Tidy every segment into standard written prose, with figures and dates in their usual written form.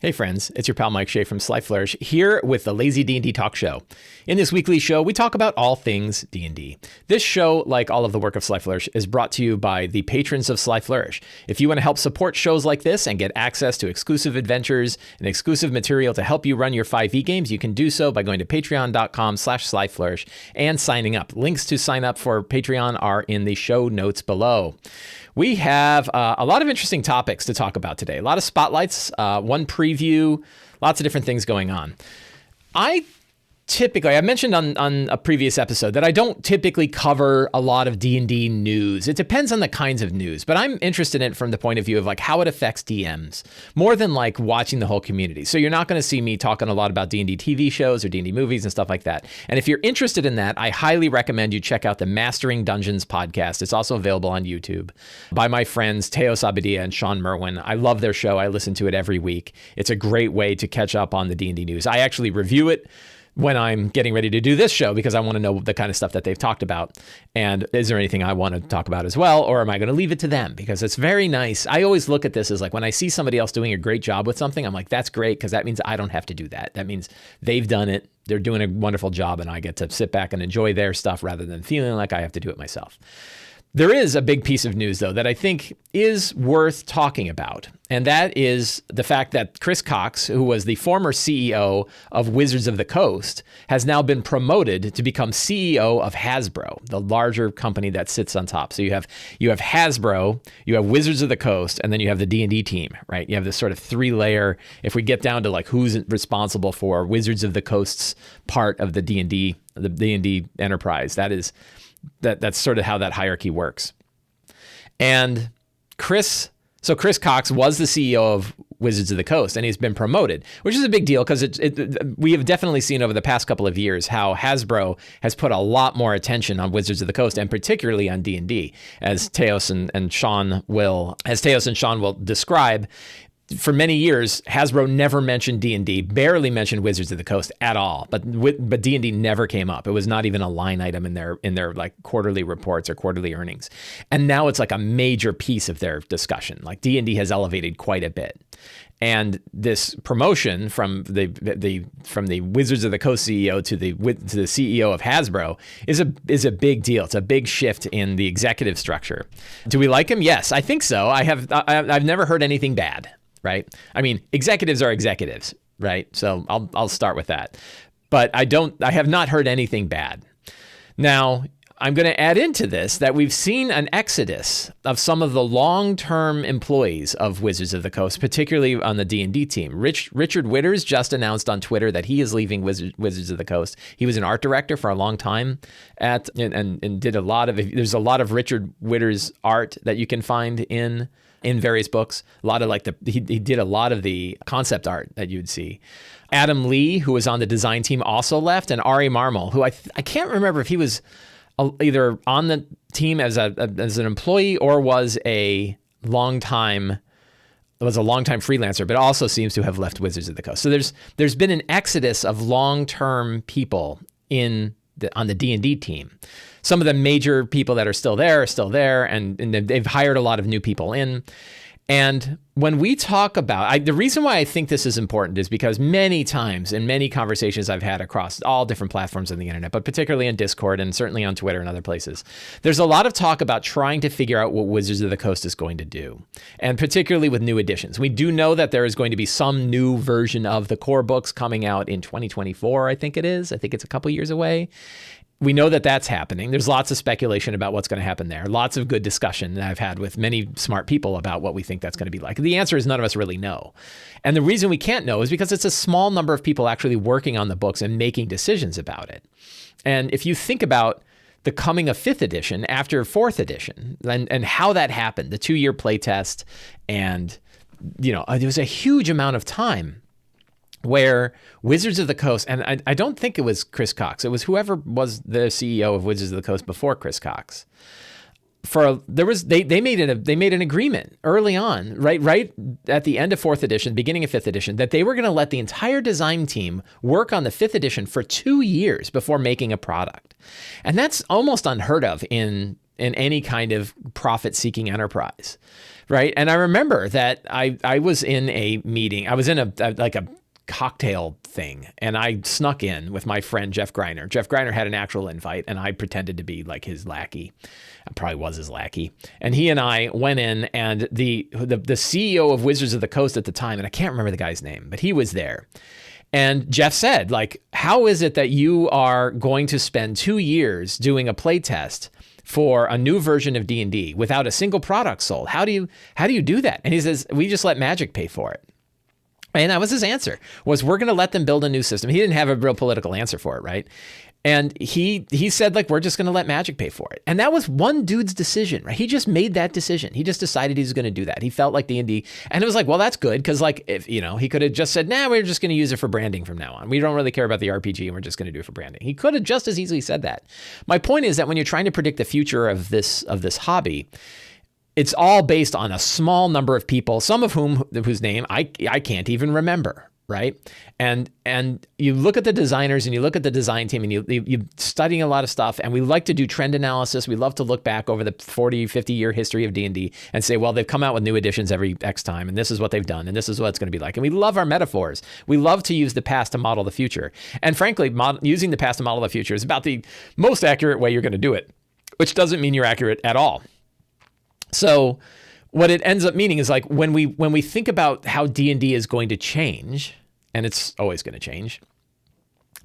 Hey friends, it's your pal Mike Shea from Flourish here with the Lazy D&D Talk Show. In this weekly show, we talk about all things D&D. This show, like all of the work of Flourish, is brought to you by the patrons of Flourish. If you want to help support shows like this and get access to exclusive adventures and exclusive material to help you run your 5e games, you can do so by going to patreon.com/Flourish and signing up. Links to sign up for Patreon are in the show notes below. We have a lot of interesting topics to talk about today. A lot of spotlights, one preview, lots of different things going on. I mentioned on a previous episode that I don't typically cover a lot of D&D news. It depends on the kinds of news, but I'm interested in it from the point of view of like how it affects DMs more than like watching the whole community. So you're not going to see me talking a lot about D&D TV shows or D&D movies and stuff like that. And if you're interested in that, I highly recommend you check out the Mastering Dungeons podcast. It's also available on YouTube by my friends Teos Abadia and Sean Merwin. I love their show. I listen to it every week. It's a great way to catch up on the D&D news. I actually review it when I'm getting ready to do this show because I want to know the kind of stuff that they've talked about. And is there anything I want to talk about as well? Or am I going to leave it to them? Because it's very nice. I always look at this as like when I see somebody else doing a great job with something, I'm like, that's great because that means I don't have to do that. That means they've done it. They're doing a wonderful job and I get to sit back and enjoy their stuff rather than feeling like I have to do it myself. There is a big piece of news, though, that I think is worth talking about, and that is the fact that Chris Cox, who was the former CEO of Wizards of the Coast, has now been promoted to become CEO of Hasbro, the larger company that sits on top. So you have Hasbro, you have Wizards of the Coast, and then you have the D&D team, right? You have this sort of three-layer, if we get down to like who's responsible for Wizards of the Coast's part of the D&D enterprise, that's sort of how that hierarchy works. And Chris Cox was the CEO of Wizards of the Coast, and he's been promoted, which is a big deal because we have definitely seen over the past couple of years how Hasbro has put a lot more attention on Wizards of the Coast and particularly on D&D, as Teos and Sean will describe. For many years, Hasbro never mentioned D&D, barely mentioned Wizards of the Coast at all. But D&D never came up. It was not even a line item in their like quarterly reports or quarterly earnings. And now it's like a major piece of their discussion. Like D&D has elevated quite a bit. And this promotion from the Wizards of the Coast CEO to the CEO of Hasbro is a big deal. It's a big shift in the executive structure. Do we like him? Yes, I think so. I've never heard anything bad. Right? I mean, executives are executives, right? So I'll start with that. But I have not heard anything bad. Now, I'm going to add into this that we've seen an exodus of some of the long-term employees of Wizards of the Coast, particularly on the D&D team. Richard Witters just announced on Twitter that he is leaving Wizards of the Coast. He was an art director for a long time and did a lot of, there's a lot of Richard Witters art that you can find in various books. A lot of he did a lot of the concept art that you'd see. Adam Lee, who was on the design team, also left, and Ari Marmol, who I can't remember if he was either on the team as an employee or was a longtime freelancer, but also seems to have left Wizards of the Coast. So there's been an exodus of long-term people on the D&D team. Some of the major people that are still there, and they've hired a lot of new people in. And when we talk about, the reason why I think this is important is because many times in many conversations I've had across all different platforms on the internet, but particularly in Discord and certainly on Twitter and other places, there's a lot of talk about trying to figure out what Wizards of the Coast is going to do, and particularly with new editions. We do know that there is going to be some new version of the core books coming out in 2024, I think it is. I think it's a couple years away. We know that that's happening. There's lots of speculation about what's going to happen there. Lots of good discussion that I've had with many smart people about what we think that's going to be like. The answer is none of us really know. And the reason we can't know is because it's a small number of people actually working on the books and making decisions about it. And if you think about the coming of 5th edition after 4th edition and how that happened, the 2-year playtest, and there was a huge amount of time where Wizards of the Coast, and I don't think it was Chris Cox, it was whoever was the CEO of Wizards of the Coast before Chris Cox. They made an agreement early on, right at the end of 4th edition, beginning of 5th edition, that they were going to let the entire design team work on the 5th edition for 2 years before making a product. And that's almost unheard of in in any kind of profit-seeking enterprise, right? And I remember that I was in a meeting. I was in a cocktail thing, and I snuck in with my friend Jeff Greiner. Jeff Greiner had an actual invite, and I pretended to be like his lackey. I probably was his lackey. And he and I went in, and the CEO of Wizards of the Coast at the time, and I can't remember the guy's name, but he was there. And Jeff said, like, how is it that you are going to spend 2 years doing a play test for a new version of D&D without a single product sold? How do you do that? And he says, we just let Magic pay for it. And that was his answer, was we're going to let them build a new system. He didn't have a real political answer for it, right? And he said, like, we're just going to let Magic pay for it. And that was one dude's decision, right? He just made that decision. He just decided he was going to do that. He felt like D&D. And it was like, well, that's good. Because, like, if, you know, he could have just said, nah, we're just going to use it for branding from now on. We don't really care about the RPG, and we're just going to do it for branding. He could have just as easily said that. My point is that when you're trying to predict the future of this hobby, it's all based on a small number of people, some of whose name I can't even remember, right? And you look at the designers and you look at the design team, and you're studying a lot of stuff, and we like to do trend analysis. We love to look back over the 40, 50-year history of D&D and say, well, they've come out with new editions every X time, and this is what they've done, and this is what it's going to be like. And we love our metaphors. We love to use the past to model the future. And frankly, using the past to model the future is about the most accurate way you're going to do it, which doesn't mean you're accurate at all. So what it ends up meaning is, like, when we think about how D&D is going to change, and it's always going to change,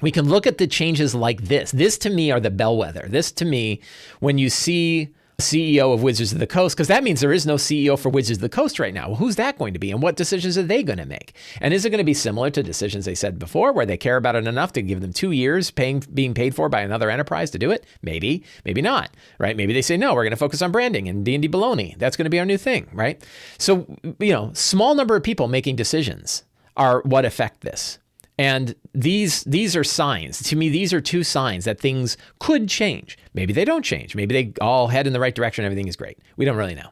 we can look at the changes like this. This, to me, are the bellwether. This, to me, when you see CEO of Wizards of the Coast, because that means there is no CEO for Wizards of the Coast right now. Well, who's that going to be, and what decisions are they going to make? And is it going to be similar to decisions they said before, where they care about it enough to give them 2 years being paid for by another enterprise to do it? Maybe not, right? Maybe they say, no, we're going to focus on branding and D&D baloney. That's going to be our new thing, right? So, you know, small number of people making decisions are what affect this. And these are signs. To me, these are two signs that things could change. Maybe they don't change. Maybe they all head in the right direction. Everything is great. We don't really know,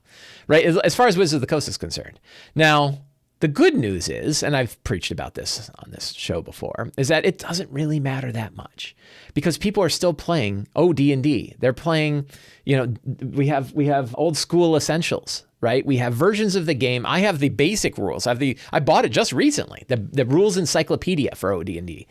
right? As far as Wizards of the Coast is concerned. Now, the good news is, and I've preached about this on this show before, is that it doesn't really matter that much, because people are still playing OD&D. They're playing, you know, we have old school essentials, right? We have versions of the game. I have the basic rules. I bought it just recently, the rules encyclopedia for OD&D,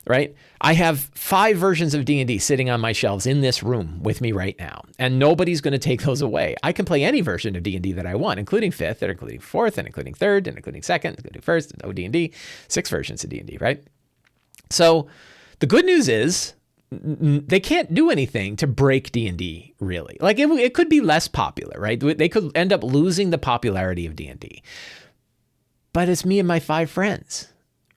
right? I have 5 versions of D&D sitting on my shelves in this room with me right now, and nobody's going to take those away. I can play any version of D&D that I want, including 5th, and including 4th, and including 3rd, and including 2nd, including 1st, and OD&D, 6 versions of D&D, right? So the good news is, they can't do anything to break D&D, really. Like, it could be less popular, right? They could end up losing the popularity of D&D. But it's me and my 5 friends,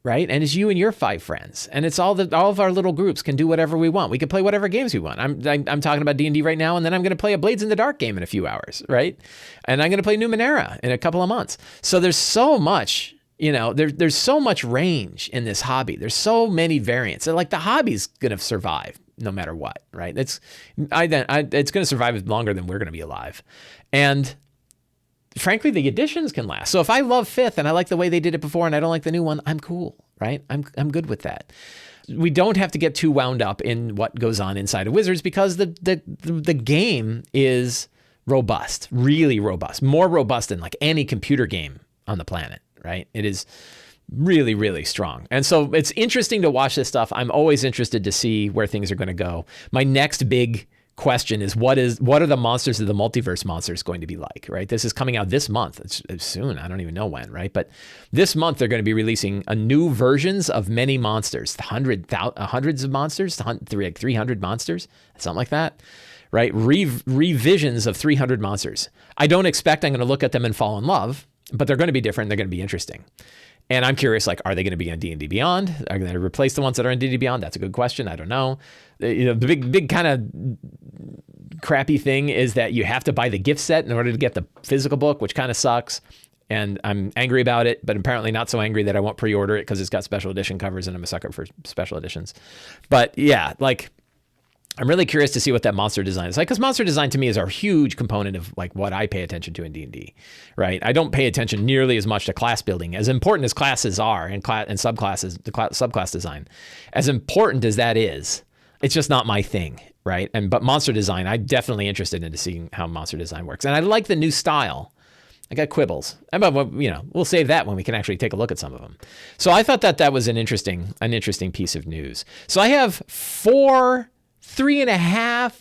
right? And it's you and your 5 friends. And it's all of our little groups can do whatever we want. We can play whatever games we want. I'm talking about D&D right now, and then I'm going to play a Blades in the Dark game in a few hours, right? And I'm going to play Numenera in a couple of months. So there's so much... You know, there's so much range in this hobby. There's so many variants. So, like, the hobby's going to survive no matter what, right? It's going to survive longer than we're going to be alive. And frankly, the editions can last. So if I love 5th and I like the way they did it before and I don't like the new one, I'm cool, right? I'm good with that. We don't have to get too wound up in what goes on inside of Wizards, because the game is robust, really robust, more robust than like any computer game on the planet. Right? It is really, really strong. And so it's interesting to watch this stuff. I'm always interested to see where things are going to go. My next big question is what are the monsters of the multiverse monsters going to be like, right? This is coming out this month. It's soon. I don't even know when, right? But this month they're going to be releasing a new versions of many monsters, hundreds of monsters, 300 monsters, something like that, right? Revisions of 300 monsters. I don't expect I'm going to look at them and fall in love, but they're going to be different. They're going to be interesting. And I'm curious, like, are they going to be on D&D Beyond? Are they going to replace the ones that are in D&D Beyond? That's a good question. I don't know. You know, the big kind of crappy thing is that you have to buy the gift set in order to get the physical book, which kind of sucks. And I'm angry about it, but apparently not so angry that I won't pre-order it because it's got special edition covers and I'm a sucker for special editions. But yeah, like, I'm really curious to see what that monster design is like, because monster design to me is a huge component of like what I pay attention to in D&D, right? I don't pay attention nearly as much to class building, as important as classes are and subclasses, the subclass design. As important as that is, it's just not my thing. right? But monster design, I'm definitely interested in seeing how monster design works. And I like the new style. I got quibbles, but we'll save that when we can actually take a look at some of them. So I thought that was an interesting piece of news. So I have 3.5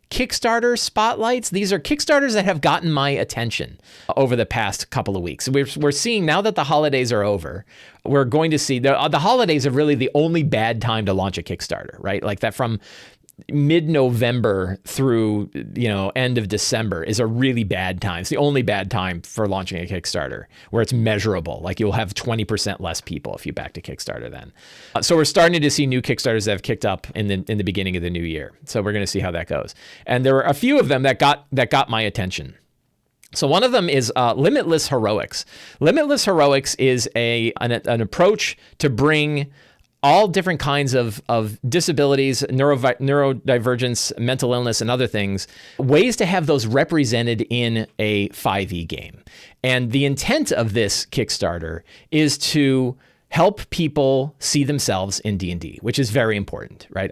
Kickstarter spotlights. These are Kickstarters that have gotten my attention over the past couple of weeks. We're seeing now that the holidays are over, we're going to see the holidays are really the only bad time to launch a Kickstarter, right? Like that from mid-November through, end of December is a really bad time. It's the only bad time for launching a Kickstarter where it's measurable. Like you'll have 20% less people if you back to Kickstarter then. So we're starting to see new Kickstarters that have kicked up in the beginning of the new year. So we're going to see how that goes. And there were a few of them that got my attention. So one of them is Limitless Heroics. Limitless Heroics is an approach to bring all different kinds of disabilities, neurodivergence, mental illness, and other things, ways to have those represented in a 5e game. And the intent of this Kickstarter is to help people see themselves in D&D, which is very important, right?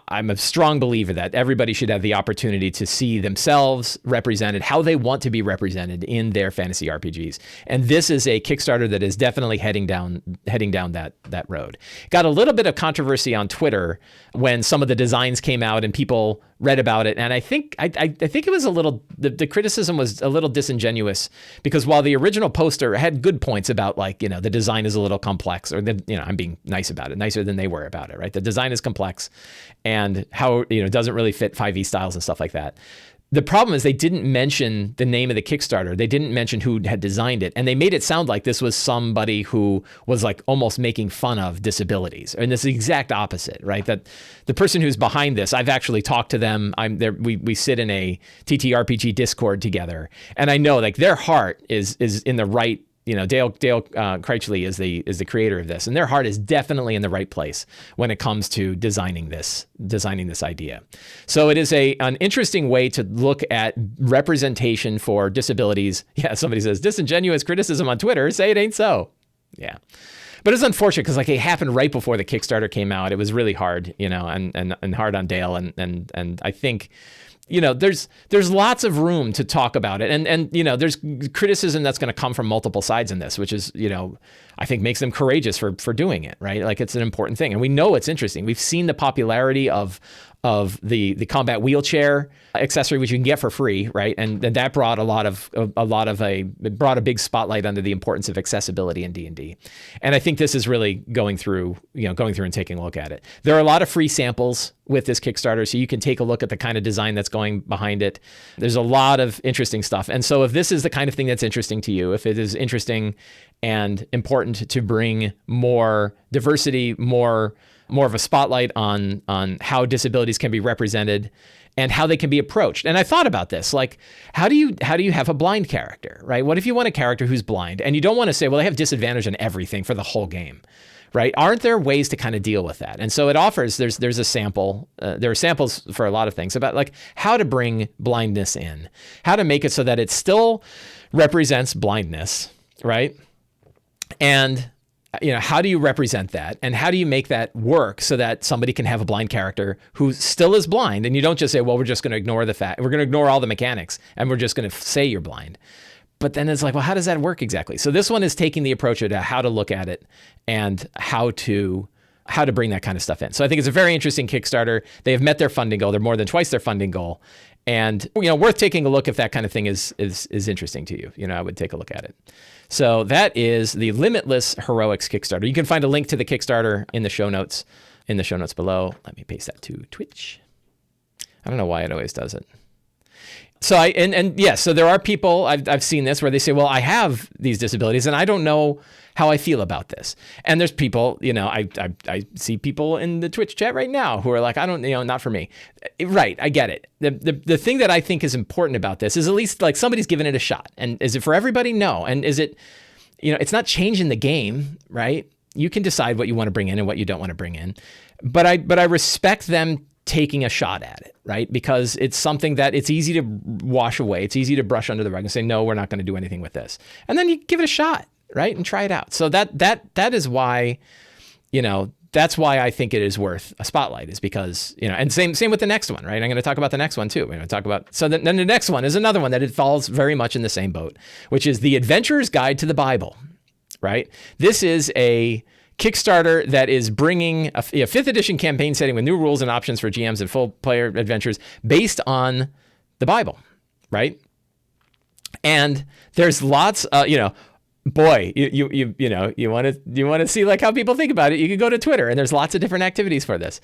I'm a strong believer that everybody should have the opportunity to see themselves represented, how they want to be represented in their fantasy RPGs. And this is a Kickstarter that is definitely heading down that road. Got a little bit of controversy on Twitter when some of the designs came out and people read about it. And I think it was a little, the criticism was a little disingenuous, because while the original poster had good points about the design is a little complex, or I'm being nice about it, nicer than they were about it, right? The design is complex and how, it doesn't really fit 5e styles and stuff like that. The problem is they didn't mention the name of the Kickstarter. They didn't mention who had designed it. And they made it sound like this was somebody who was like almost making fun of disabilities. And it's the exact opposite, right? That the person who's behind this, I've actually talked to them. We sit in a TTRPG Discord together. And I know their heart is in the right. Dale Critchley is the creator of this, and their heart is definitely in the right place when it comes to designing this idea. So it is an interesting way to look at representation for disabilities. Yeah, somebody says disingenuous criticism on Twitter. Say it ain't so. Yeah. But it's unfortunate because it happened right before the Kickstarter came out. It was really hard, and hard on Dale, and I think there's lots of room to talk about it. And there's criticism that's going to come from multiple sides in this, which is, I think makes them courageous for doing it, right? Like it's an important thing. And we know it's interesting. We've seen the popularity of the combat wheelchair accessory, which you can get for free, right? And that brought brought a big spotlight under the importance of accessibility in D&D. And I think this is really going through and taking a look at it. There are a lot of free samples with this Kickstarter, so you can take a look at the kind of design that's going behind it. There's a lot of interesting stuff. And so if this is the kind of thing that's interesting to you, if it is interesting and important to bring more diversity, more of a spotlight on how disabilities can be represented and how they can be approached. And I thought about this, like, how do you have a blind character, right? What if you want a character who's blind and you don't want to say, well, they have disadvantage on everything for the whole game, right? Aren't there ways to kind of deal with that? And so it offers, there's a sample, there are samples for a lot of things about like how to bring blindness in, how to make it so that it still represents blindness, right? And how do you represent that? And how do you make that work so that somebody can have a blind character who still is blind? And you don't just say, well, we're just going to ignore the fact, we're going to ignore all the mechanics and we're just going to say you're blind. But then it's like, well, how does that work exactly? So this one is taking the approach of how to look at it and how to bring that kind of stuff in. So I think it's a very interesting Kickstarter. They have met their funding goal. They're more than twice their funding goal. And, worth taking a look if that kind of thing is interesting to you. I would take a look at it. So that is the Limitless Heroics Kickstarter. You can find a link to the Kickstarter in the show notes below. Let me paste that to Twitch. I don't know why it always does it. So so there are people, I've seen this where they say, well, I have these disabilities and I don't know how I feel about this. And there's people, I see people in the Twitch chat right now who are like, I don't, not for me. Right, I get it. The thing that I think is important about this is at least like somebody's given it a shot. And is it for everybody? No. And is it, it's not changing the game, right? You can decide what you want to bring in and what you don't want to bring in. But I respect them taking a shot at it, right? Because it's something that it's easy to wash away. It's easy to brush under the rug and say, no, we're not going to do anything with this. And then you give it a shot, right? And try it out. So that is why, that's why I think it is worth a spotlight, is because, and same with the next one, right? I'm going to talk about the next one too. We're going to talk about, so then the next one is another one that it falls very much in the same boat, which is The Adventurer's Guide to the Bible, right? This is a Kickstarter that is bringing a 5th edition campaign setting with new rules and options for GMs and full player adventures based on the Bible, right? And there's lots, boy, you want to see like how people think about it. You can go to Twitter, and there's lots of different activities for this.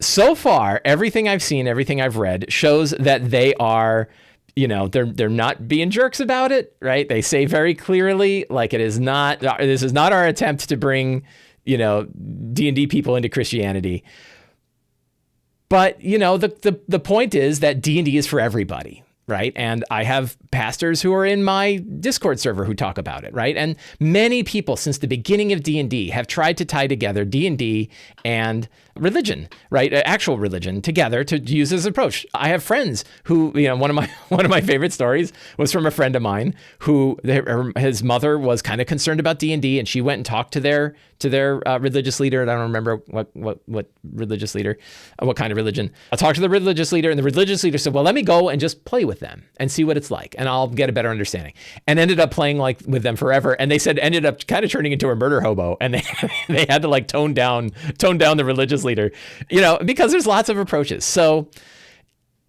So far, everything I've seen, everything I've read shows that they are, they're not being jerks about it, right? They say very clearly, like, this is not our attempt to bring, D&D people into Christianity. But, the point is that D&D is for everybody, right? And I have pastors who are in my Discord server who talk about it, right? And many people since the beginning of D&D have tried to tie together D&D and religion, right? Actual religion together to use this approach. I have friends who, one of my favorite stories was from a friend of mine who his mother was kind of concerned about D&D, and she went and talked to their religious leader. And I don't remember what religious leader, what kind of religion. I talked to the religious leader, and the religious leader said, well, let me go and just play with them and see what it's like, and I'll get a better understanding. And ended up playing like with them forever. And they said ended up kind of turning into a murder hobo, and they had to like tone down the religious leader, because there's lots of approaches. So,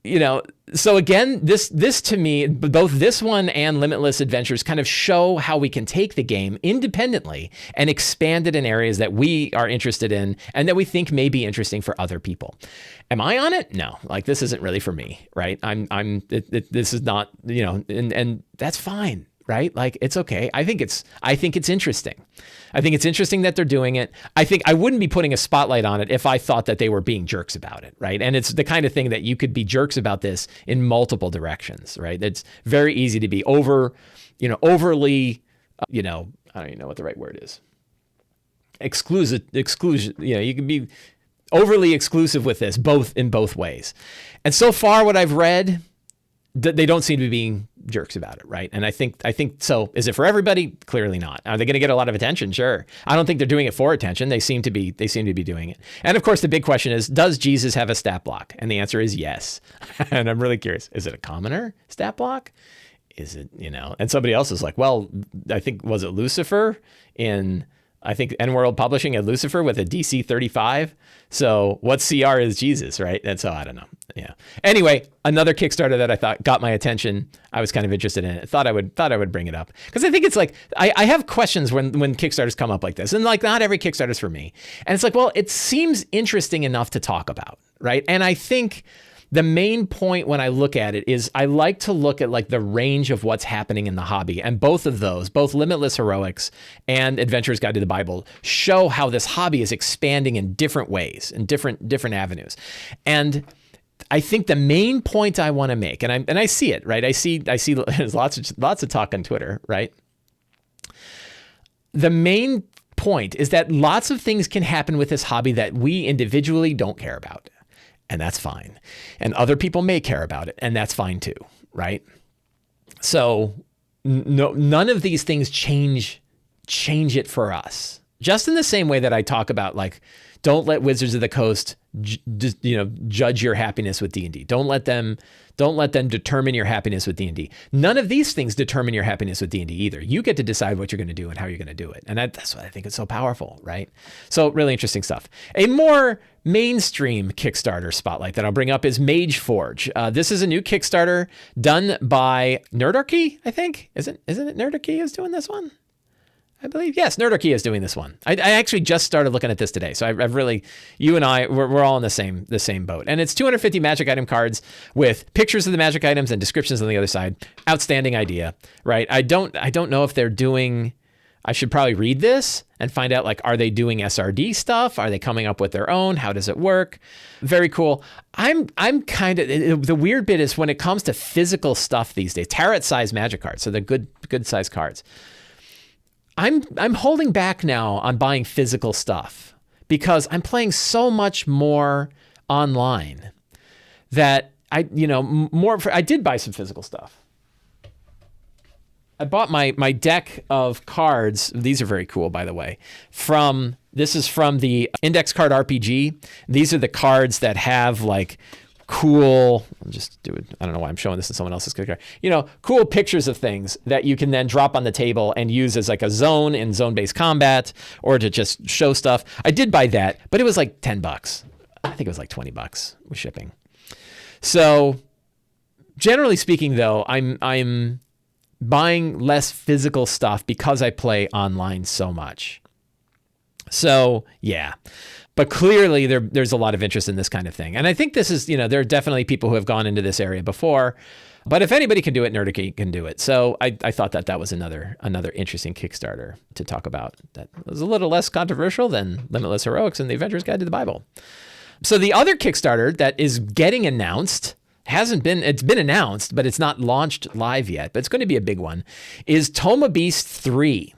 so again, this to me, both this one and Limitless Adventures kind of show how we can take the game independently and expand it in areas that we are interested in and that we think may be interesting for other people. Am I on it? No, like this isn't really for me, right? This is not, and that's fine. Right? Like, it's okay. I think it's interesting. I think it's interesting that they're doing it. I think I wouldn't be putting a spotlight on it if I thought that they were being jerks about it. Right. And it's the kind of thing that you could be jerks about this in multiple directions. Right. It's very easy to be overly, I don't even know what the right word is. Exclusion. You can be overly exclusive with this, in both ways. And so far, what I've read, they don't seem to be being jerks about it, right? And I think so. Is it for everybody? Clearly not. Are they going to get a lot of attention? Sure. I don't think they're doing it for attention. They seem to be doing it. And of course, the big question is, does Jesus have a stat block? And the answer is yes. And I'm really curious. Is it a commoner stat block? Is it, And somebody else is like, well, I think, was it Lucifer in? I think N-World Publishing had Lucifer with a DC 35. So what CR is Jesus, right? And so I don't know. Yeah. Anyway, another Kickstarter that I thought got my attention. I was kind of interested in it. Thought I would bring it up because I think it's like I have questions when Kickstarters come up like this, and like not every Kickstarter is for me. And it's like, well, it seems interesting enough to talk about, right? And I think the main point when I look at it is I like to look at like the range of what's happening in the hobby. And both of those, both Limitless Heroics and Adventurer's Guide to the Bible, show how this hobby is expanding in different ways, in different avenues. And I think the main point I want to make, and I see it, right? I see there's lots of talk on Twitter, right? The main point is that lots of things can happen with this hobby that we individually don't care about. And that's fine. And other people may care about it, and that's fine too, right? So none of these things change it for us. Just in the same way that I talk about, like, don't let Wizards of the Coast judge your happiness with D&D. Don't let them determine your happiness with D&D. None of these things determine your happiness with D&D either. You get to decide what you're going to do and how you're going to do it. And that's why I think it's so powerful, right? So really interesting stuff. A more mainstream Kickstarter spotlight that I'll bring up is Mage Forge. This is a new Kickstarter done by Nerdarchy, I think. Isn't it Nerdarchy is doing this one? I believe, yes, Nerdarchy is doing this one. I actually just started looking at this today. So I've really, you and I, we're all in the same boat. And it's 250 magic item cards with pictures of the magic items and descriptions on the other side. Outstanding idea, right? I don't know if they're doing, I should probably read this and find out, like, are they doing SRD stuff? Are they coming up with their own? How does it work? Very cool. I'm kind of, the weird bit is when it comes to physical stuff these days, tarot size magic cards. So they're good size cards. I'm holding back now on buying physical stuff because I'm playing so much more online that I did buy some physical stuff. I bought my deck of cards. These are very cool, by the way, from This is from the Index Card RPG. These are the cards that have like cool, I'll just do it. I don't know why I'm showing this in someone else's card. Cool pictures of things that you can then drop on the table and use as like a zone in zone-based combat or to just show stuff. I did buy that, but it was like $10. I think it was like $20 with shipping. So generally speaking though, I'm buying less physical stuff because I play online so much. So yeah, but clearly there's a lot of interest in this kind of thing. And I think this is, there are definitely people who have gone into this area before, but if anybody can do it, Nerdarchy can do it. So I thought that was another interesting Kickstarter to talk about that was a little less controversial than Limitless Heroics and the Adventurer's Guide to the Bible. So the other Kickstarter that is getting announced, it's been announced, but it's not launched live yet, but it's going to be a big one, is Tome Beast 3.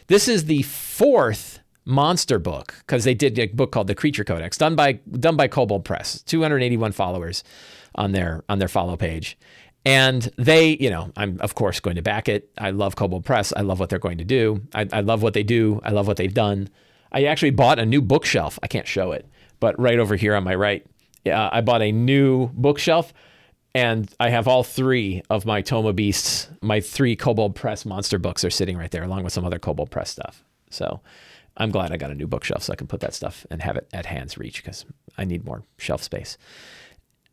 This is the 4th monster book, because they did a book called The Creature Codex, done by Kobold Press, 281 followers on their follow page. And they, I'm of course going to back it. I love Kobold Press. I love what they're going to do. I love what they do. I love what they've done. I actually bought a new bookshelf. I can't show it, but right over here on my right, I bought a new bookshelf, and I have all 3 of my Tome Beasts, my 3 Kobold Press monster books are sitting right there, along with some other Kobold Press stuff. So I'm glad I got a new bookshelf so I can put that stuff and have it at hand's reach because I need more shelf space.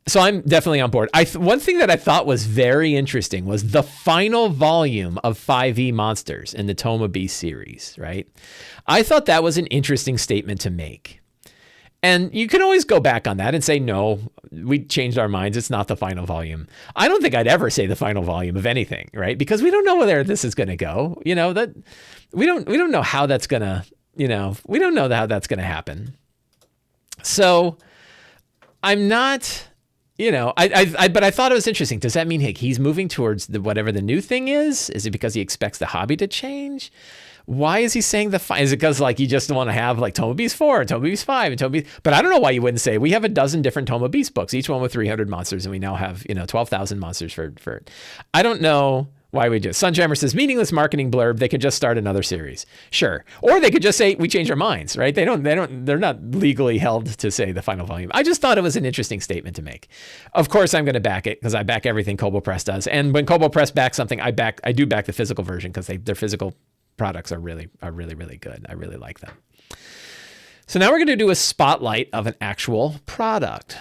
So I'm definitely on board. One thing that I thought was very interesting was the final volume of 5e monsters in the Tome Beast series, right? I thought that was an interesting statement to make. And you can always go back on that and say, no, we changed our minds. It's not the final volume. I don't think I'd ever say the final volume of anything, right? Because we don't know where this is going to go. That we don't know how that's going to, we don't know how that's going to happen. So I'm not, but I thought it was interesting. Does that mean he's moving towards whatever the new thing is? Is it because he expects the hobby to change? Why is he saying is it because you just want to have like Tome Beast 4 and Tome Beast 5 and Tome Beast, but I don't know why you wouldn't say we have a dozen different Tome Beast books, each one with 300 monsters, and we now have 12,000 monsters for. I don't know why we do. Sunjammer says meaningless marketing blurb. They could just start another series, sure, or they could just say we changed our minds, right? They're not legally held to say the final volume. I just thought it was an interesting statement to make. Of course, I'm going to back it because I back everything Kobold Press does, and when Kobold Press backs something, I do back the physical version because their physical products are really good. I really like them. So now we're going to do a spotlight of an actual product.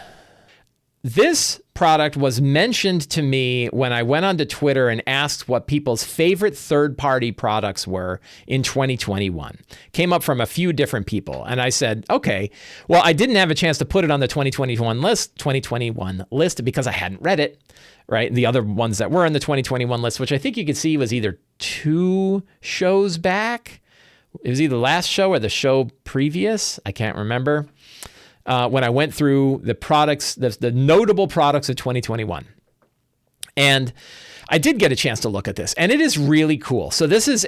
This product was mentioned to me when I went onto Twitter and asked what people's favorite third-party products were in 2021. Came up from a few different people. And I said, okay, well, I didn't have a chance to put it on the 2021 list because I hadn't read it, right? The other ones that were in the 2021 list, which I think you could see was either 2 shows back. It was either the last show or the show previous. I can't remember. When I went through the products, the notable products of 2021. And I did get a chance to look at this, and it is really cool. So this is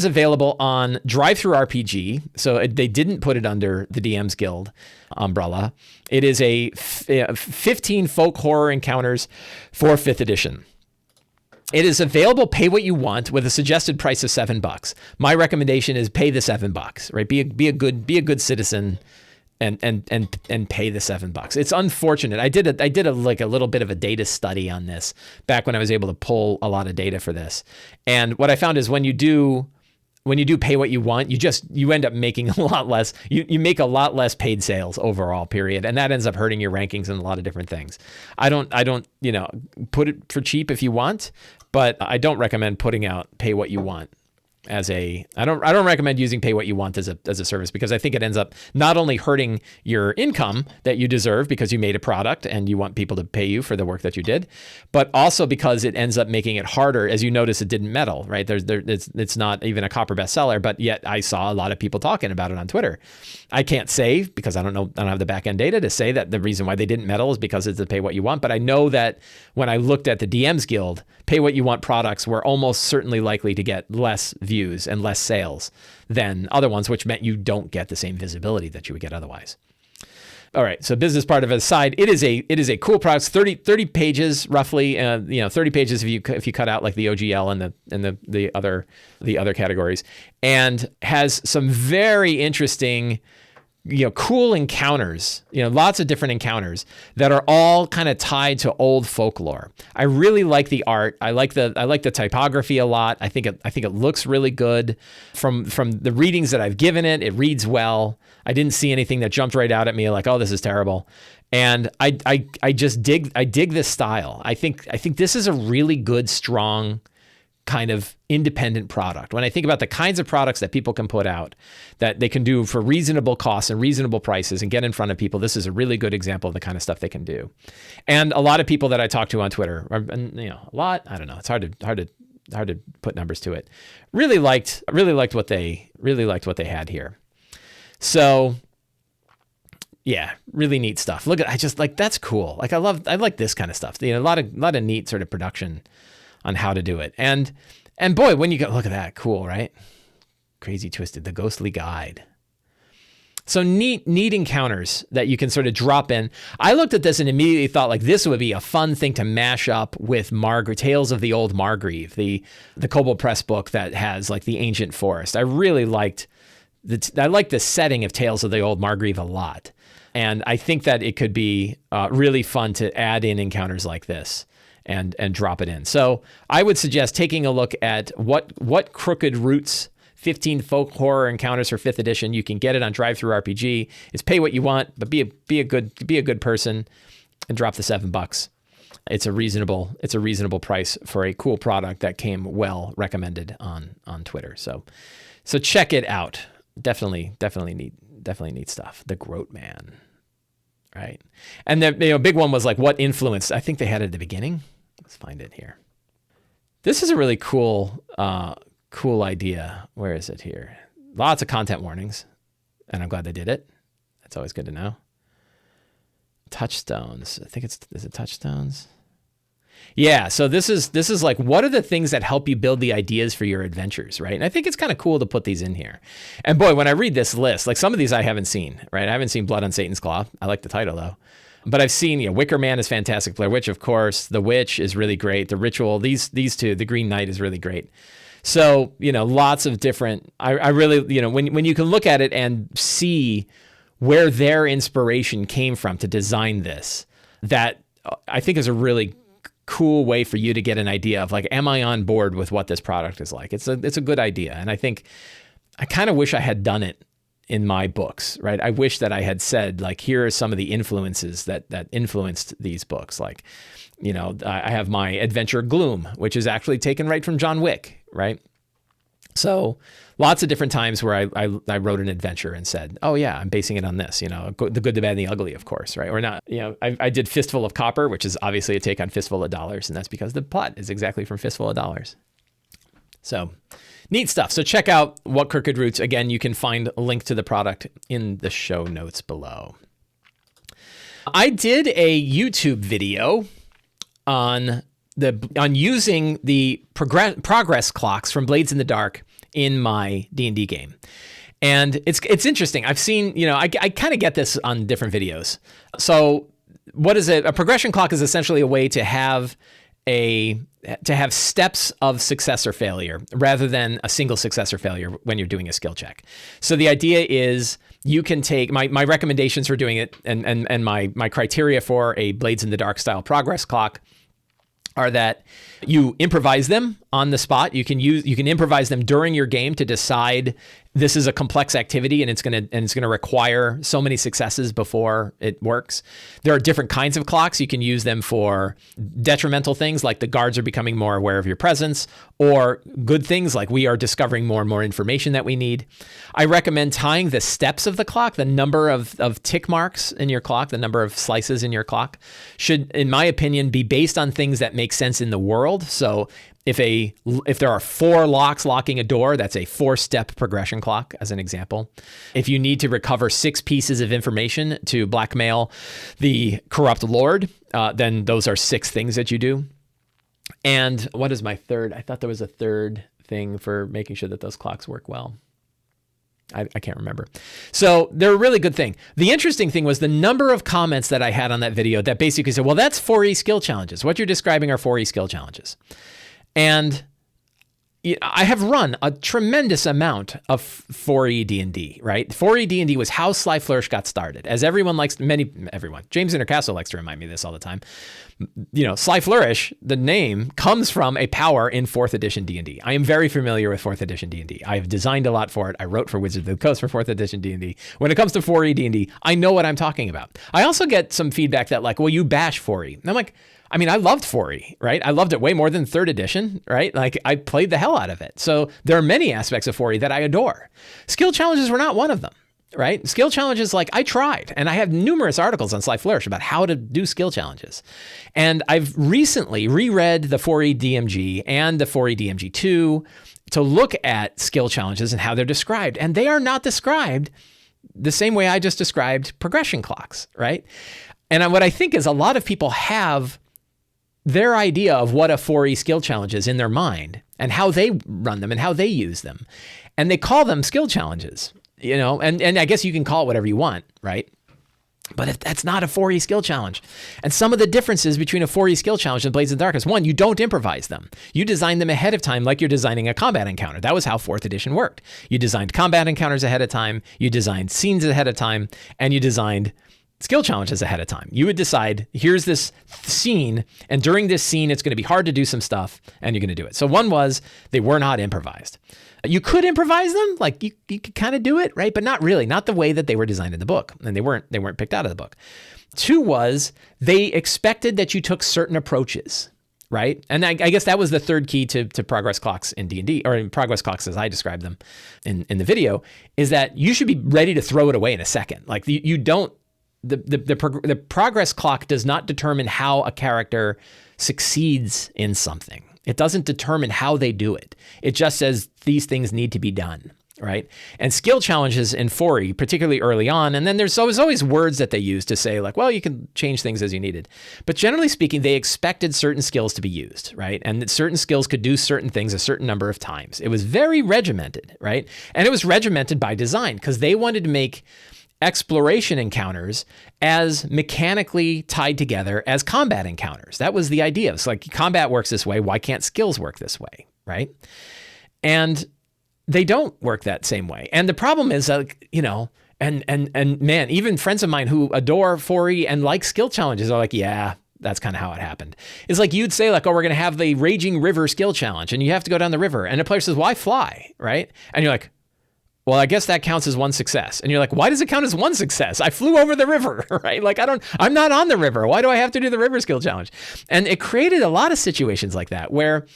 available on Drive-Thru-RPG. So they didn't put it under the DM's Guild umbrella. It is a 15 folk horror encounters for 5th edition. It is available, pay what you want, with a suggested price of $7. My recommendation is pay the $7, right? Be a good citizen. And pay the $7. It's unfortunate. I did a little bit of a data study on this back when I was able to pull a lot of data for this. And what I found is when you do pay what you want, you end up making a lot less. You make a lot less paid sales overall, period. And that ends up hurting your rankings and a lot of different things. I don't put it for cheap if you want, but I don't recommend putting out pay what you want. I don't recommend using pay what you want as a service, because I think it ends up not only hurting your income that you deserve because you made a product and you want people to pay you for the work that you did, but also because it ends up making it harder. As you notice, it didn't meddle, right? It's not even a copper bestseller, but yet I saw a lot of people talking about it on Twitter. I can't say, because I don't have the back end data to say that the reason why they didn't meddle is because it's a pay what you want. But I know that when I looked at the DM's Guild, pay what you want products were almost certainly likely to get less views and less sales than other ones, which meant you don't get the same visibility that you would get otherwise. All right, so business part of it aside, it is a cool product. 30 pages roughly. 30 pages if you cut out like the OGL and the other categories, and has some very interesting, cool encounters. Lots of different encounters that are all kind of tied to old folklore. I really like the art. I like the typography a lot. I think it looks really good. From the readings that I've given it, it reads well. I didn't see anything that jumped right out at me like, oh, this is terrible. And I dig this style. I think this is a really good, strong kind of independent product. When I think about the kinds of products that people can put out that they can do for reasonable costs and reasonable prices and get in front of people, this is a really good example of the kind of stuff they can do. And a lot of people that I talk to on Twitter, a lot, I don't know, it's hard to put numbers to it. Really liked what they had here. So yeah, really neat stuff. Look at, that's cool. Like I like this kind of stuff. A lot of neat sort of production on how to do it. And boy, when you go, look at that, cool, right? Crazy Twisted, the Ghostly Guide. So neat encounters that you can sort of drop in. I looked at this and immediately thought like this would be a fun thing to mash up with Tales of the Old Margrave, the Kobold Press book that has like the ancient forest. I really liked the setting of Tales of the Old Margrave a lot. And I think that it could be really fun to add in encounters like this and drop it in. So I would suggest taking a look at what Crooked Roots 15 folk horror encounters for 5th edition. You can get it on DriveThruRPG. It's pay what you want, but be a good person and drop the $7. It's a reasonable price for a cool product that came well recommended on Twitter. So check it out. Definitely neat stuff. The Groat Man. Right. And the big one was like what influenced, I think they had it at the beginning. Let's find it here. This is a really cool idea. Where is it here? Lots of content warnings, and I'm glad they did it. That's always good to know. Touchstones. I think is it touchstones? Yeah, so this is like, what are the things that help you build the ideas for your adventures, right? And I think it's kind of cool to put these in here. And boy, when I read this list, like some of these I haven't seen, right? I haven't seen Blood on Satan's Claw. I like the title though. But I've seen, Wicker Man is fantastic. Blair Witch, of course. The Witch is really great. The Ritual, these two, The Green Knight is really great. So, lots of different, I really, when you can look at it and see where their inspiration came from to design this, that I think is a really cool way for you to get an idea of like, am I on board with what this product is like? It's a good idea. And I think I kind of wish I had done it in my books, right? I wish that I had said like, here are some of the influences that influenced these books. Like, I have my Adventure Gloom, which is actually taken right from John Wick, right? So lots of different times where I wrote an adventure and said, oh yeah, I'm basing it on this, the good, the bad, and the ugly, of course, right? Or not, I did Fistful of Copper, which is obviously a take on Fistful of Dollars, and that's because the plot is exactly from Fistful of Dollars. So neat stuff. So check out What Crooked Roots. Again, you can find a link to the product in the show notes below. I did a YouTube video on using the progress clocks from Blades in the Dark in my D&D game. And it's interesting. I've seen, I kind of get this on different videos. So what is it? A progression clock is essentially a way to have steps of success or failure rather than a single success or failure when you're doing a skill check. So the idea is you can take my recommendations for doing it and my criteria for a Blades in the Dark style progress clock are that you improvise them on the spot. You can improvise them during your game to decide this is a complex activity and it's going to require so many successes before it works. There are different kinds of clocks. You can use them for detrimental things like the guards are becoming more aware of your presence, or good things like we are discovering more and more information that we need. I recommend tying the steps of the clock, the number of tick marks in your clock, the number of slices in your clock should, in my opinion, be based on things that make sense in the world. So if there are 4 locks locking a door, that's a 4-step progression clock, as an example. If you need to recover 6 pieces of information to blackmail the corrupt lord, then those are 6 things that you do. And what is my third? I thought there was a third thing for making sure that those clocks work well. I can't remember. So they're a really good thing. The interesting thing was the number of comments that I had on that video that basically said, well, that's 4E skill challenges. What you're describing are 4E skill challenges. And I have run a tremendous amount of 4E D&D, right? 4E D&D was how Sly Flourish got started. As everyone, James Intercastle likes to remind me of this all the time. Sly Flourish, the name, comes from a power in 4th edition D&D. I am very familiar with 4th edition D&D. I've designed a lot for it. I wrote for Wizards of the Coast for 4th edition D&D. When it comes to 4E D&D, I know what I'm talking about. I also get some feedback that well, you bash 4E. And I'm like, I loved 4E, right? I loved it way more than 3rd edition, right? Like I played the hell out of it. So there are many aspects of 4E that I adore. Skill challenges were not one of them, right? Skill challenges, I tried, and I have numerous articles on Sly Flourish about how to do skill challenges. And I've recently reread the 4E DMG and the 4E DMG 2 to look at skill challenges and how they're described. And they are not described the same way I just described progression clocks, right? And what I think is a lot of people have their idea of what a 4E skill challenge is in their mind and how they run them and how they use them. And they call them skill challenges, and I guess you can call it whatever you want, right? But if that's not a 4E skill challenge. And some of the differences between a 4E skill challenge and Blades of the Darkness, one, you don't improvise them. You design them ahead of time like you're designing a combat encounter. That was how 4th edition worked. You designed combat encounters ahead of time, you designed scenes ahead of time, and you designed skill challenges ahead of time. You would decide, here's this scene, and during this scene, it's going to be hard to do some stuff, and you're going to do it. So one was, they were not improvised. You could improvise them, you could kind of do it, right? But not really, not the way that they were designed in the book, and they weren't picked out of the book. 2 was, they expected that you took certain approaches, right? And I guess that was the third key to progress clocks in D&D, or in progress clocks as I described them in the video, is that you should be ready to throw it away in a second. You don't. The progress clock does not determine how a character succeeds in something. It doesn't determine how they do it. It just says these things need to be done, right? And skill challenges in 4E, particularly early on, and then there's always words that they use to say you can change things as you needed. But generally speaking, they expected certain skills to be used, right? And that certain skills could do certain things a certain number of times. It was very regimented, right? And it was regimented by design because they wanted to make exploration encounters as mechanically tied together as combat encounters. That was the idea. It's combat works this way. Why can't skills work this way? Right. And they don't work that same way. And the problem is, and man, even friends of mine who adore 4E and like skill challenges are yeah, that's kind of how it happened. It's you'd say we're going to have the Raging River skill challenge and you have to go down the river. And a player says, why fly? Right. And you're like, well, I guess that counts as one success. And you're like, why does it count as one success? I flew over the river, right? I'm not on the river. Why do I have to do the river skill challenge? And it created a lot of situations like that where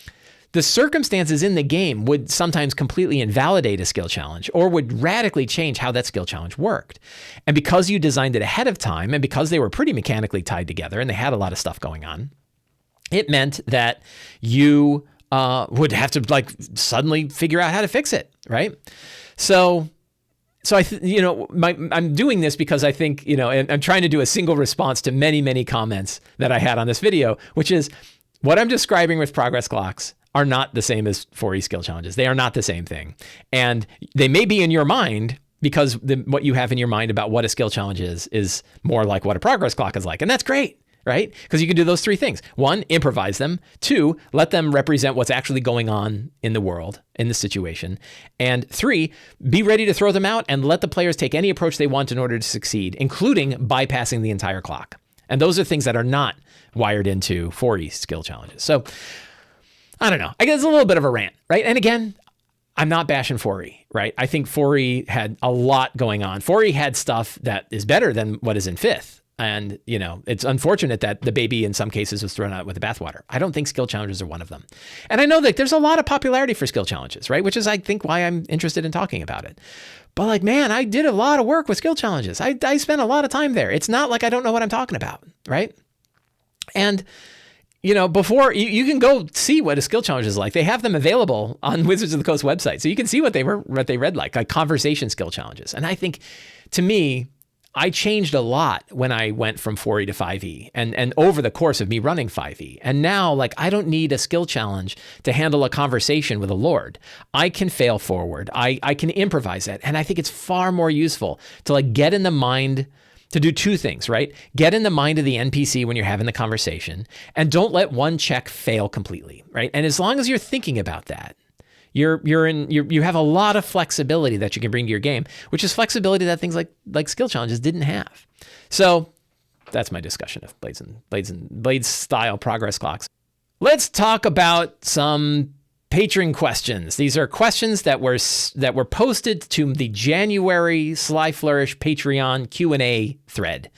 the circumstances in the game would sometimes completely invalidate a skill challenge or would radically change how that skill challenge worked. And because you designed it ahead of time and because they were pretty mechanically tied together and they had a lot of stuff going on, it meant that you would have to suddenly figure out how to fix it, right? So I'm doing this because I think, and I'm trying to do a single response to many, many comments that I had on this video, which is what I'm describing with progress clocks are not the same as 4E skill challenges. They are not the same thing. And they may be in your mind because what you have in your mind about what a skill challenge is more like what a progress clock is like. And that's great. Right? Because you can do those 3 things. 1, improvise them. 2, let them represent what's actually going on in the world, in the situation. And 3, be ready to throw them out and let the players take any approach they want in order to succeed, including bypassing the entire clock. And those are things that are not wired into 4E skill challenges. So, I don't know. I guess it's a little bit of a rant, right? And again, I'm not bashing 4E, right? I think 4E had a lot going on. 4E had stuff that is better than what is in 5th. And, it's unfortunate that the baby in some cases was thrown out with the bathwater. I don't think skill challenges are one of them. And I know that there's a lot of popularity for skill challenges, right? Which is, I think, why I'm interested in talking about it. But man, I did a lot of work with skill challenges. I spent a lot of time there. It's not like I don't know what I'm talking about, right? And, before you can go see what a skill challenge is like. They have them available on Wizards of the Coast website. So you can see what they read like conversation skill challenges. And I think, to me, I changed a lot when I went from 4E to 5E and over the course of me running 5E. And now, like, I don't need a skill challenge to handle a conversation with a lord. I can fail forward. I can improvise it. And I think it's far more useful to like get in the mind to do two things, right? Get in the mind of the NPC when you're having the conversation, and don't let one check fail completely, right? And as long as you're thinking about that, you have a lot of flexibility that you can bring to your game, which is flexibility that things like skill challenges didn't have. So that's my discussion of Blades style progress clocks. Let's talk about some patron questions. These are questions that were posted to the January Sly Flourish Patreon Q&A thread.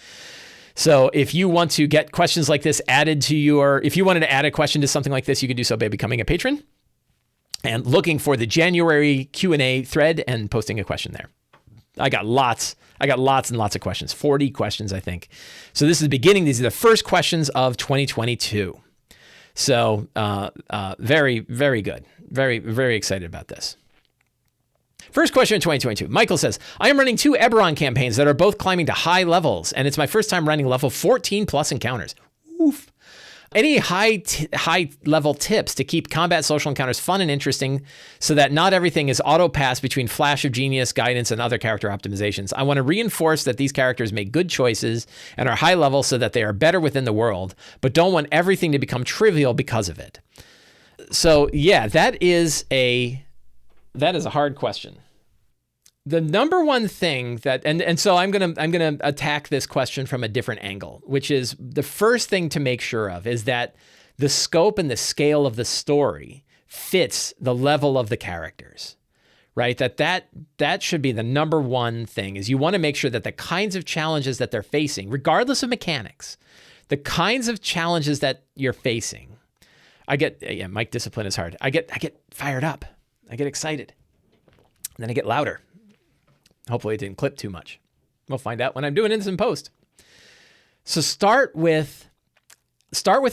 So if you want to get questions like this added to if you wanted to add a question to something like this, you could do so by becoming a patron and looking for the January Q&A thread and posting a question there. I got lots and lots of questions, 40 questions, I think. So this is the beginning. These are the first questions of 2022. So very, very good. Very, very excited about this. First question in 2022. Michael says, I am running 2 Eberron campaigns that are both climbing to high levels, and it's my first time running level 14 plus encounters. Oof. Any high level tips to keep combat social encounters fun and interesting so that not everything is auto pass between Flash of Genius, guidance, and other character optimizations? I want to reinforce that these characters make good choices and are high level so that they are better within the world, but don't want everything to become trivial because of it. So yeah, that is a hard question. The number one thing that, and so I'm gonna attack this question from a different angle, which is the first thing to make sure of is that the scope and the scale of the story fits the level of the characters, right? That should be the number one thing, is you want to make sure that the kinds of challenges that they're facing, regardless of mechanics, the kinds of challenges that you're facing. Mike, discipline is hard. I get fired up. I get excited. And then I get louder. Hopefully it didn't clip too much. We'll find out when I'm doing this in post. So start with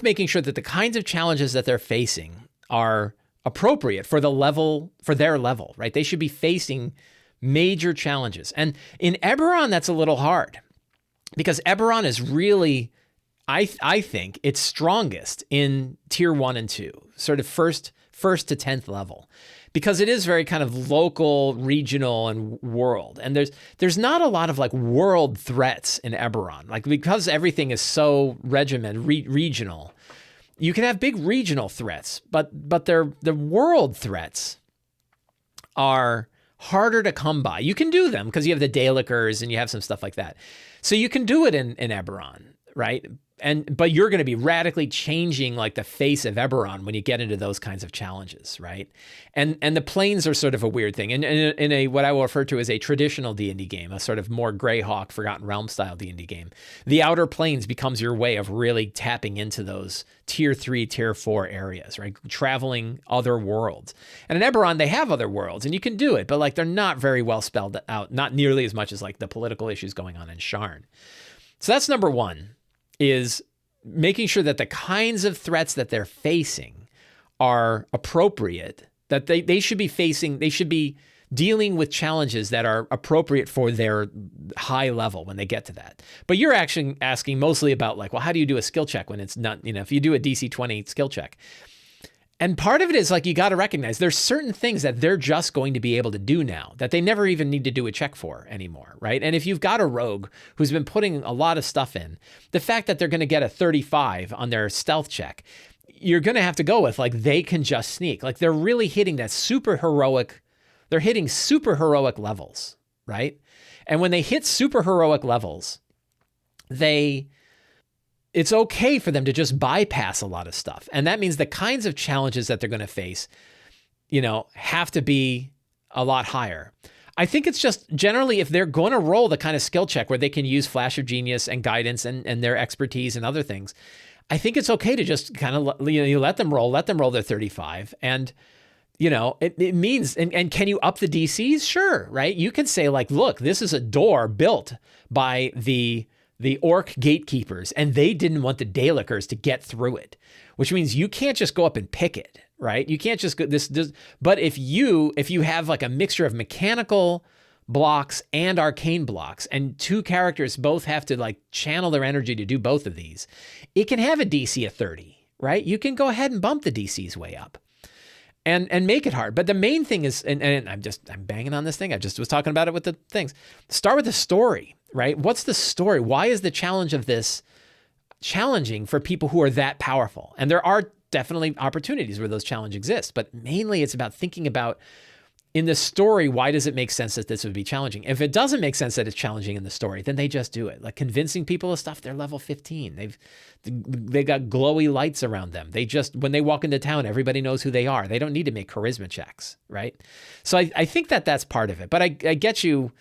making sure that the kinds of challenges that they're facing are appropriate for their level, right? They should be facing major challenges. And in Eberron, that's a little hard because Eberron is really, I think, its strongest in tier 1 and 2, sort of first to 10th level, because it is very kind of local, regional, and world. And there's not a lot of like world threats in Eberron. Like, because everything is so regional, you can have big regional threats, but the world threats are harder to come by. You can do them because you have the Daelikers and you have some stuff like that. So you can do it in Eberron, right? But you're going to be radically changing like the face of Eberron when you get into those kinds of challenges, right? And the planes are sort of a weird thing. And in a what I will refer to as a traditional D&D game, a sort of more Greyhawk, Forgotten Realms style D&D game, the outer planes becomes your way of really tapping into those tier 3, tier 4 areas, right? Traveling other worlds. And in Eberron, they have other worlds, and you can do it, but like they're not very well spelled out, not nearly as much as like the political issues going on in Sharn. So that's number one, is making sure that the kinds of threats that they're facing are appropriate, that they should be facing, they should be dealing with challenges that are appropriate for their high level when they get to that. But you're actually asking mostly about like, well, how do you do a skill check when it's not, if you do a DC 20 skill check? And part of it is like, you got to recognize there's certain things that they're just going to be able to do now that they never even need to do a check for anymore, right? And if you've got a rogue who's been putting a lot of stuff in, the fact that they're going to get a 35 on their stealth check, you're going to have to go with like, they can just sneak. Like they're really hitting that they're hitting super heroic levels, right? And when they hit super heroic levels, it's okay for them to just bypass a lot of stuff. And that means the kinds of challenges that they're going to face, have to be a lot higher. I think it's just generally, if they're going to roll the kind of skill check where they can use Flash of Genius and guidance and their expertise and other things, I think it's okay to just kind of, you let them roll their 35. And, it means, and can you up the DCs? Sure, right? You can say like, look, this is a door built by the orc gatekeepers, and they didn't want the Daelikers to get through it, which means you can't just go up and pick it, right? You can't just go this. But if you have like a mixture of mechanical blocks and arcane blocks, and 2 characters both have to like channel their energy to do both of these, it can have a DC of 30, right? You can go ahead and bump the DCs way up and make it hard. But the main thing is, and I'm banging on this thing. I just was talking about it with the things. Start with the story, right? What's the story? Why is the challenge of this challenging for people who are that powerful? And there are definitely opportunities where those challenges exist, but mainly it's about thinking about, in the story, why does it make sense that this would be challenging? If it doesn't make sense that it's challenging in the story, then they just do it. Like convincing people of stuff, they're level 15. They got glowy lights around them. They just, when they walk into town, everybody knows who they are. They don't need to make charisma checks, right? So I think that that's part of it. But I get you,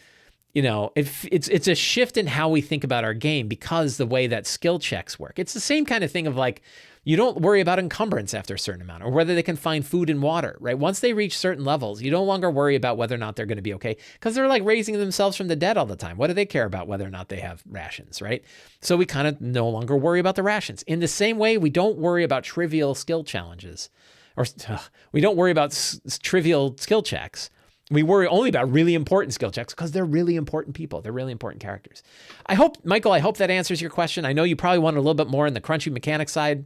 it's a shift in how we think about our game because the way that skill checks work. It's the same kind of thing of like, you don't worry about encumbrance after a certain amount or whether they can find food and water, right? Once they reach certain levels, you no longer worry about whether or not they're going to be okay because they're like raising themselves from the dead all the time. What do they care about whether or not they have rations, right? So we kind of no longer worry about the rations. In the same way, we don't worry about trivial skill challenges or we don't worry about trivial skill checks. We worry only about really important skill checks because they're really important people. They're really important characters. Michael, I hope that answers your question. I know you probably want a little bit more in the crunchy mechanic side,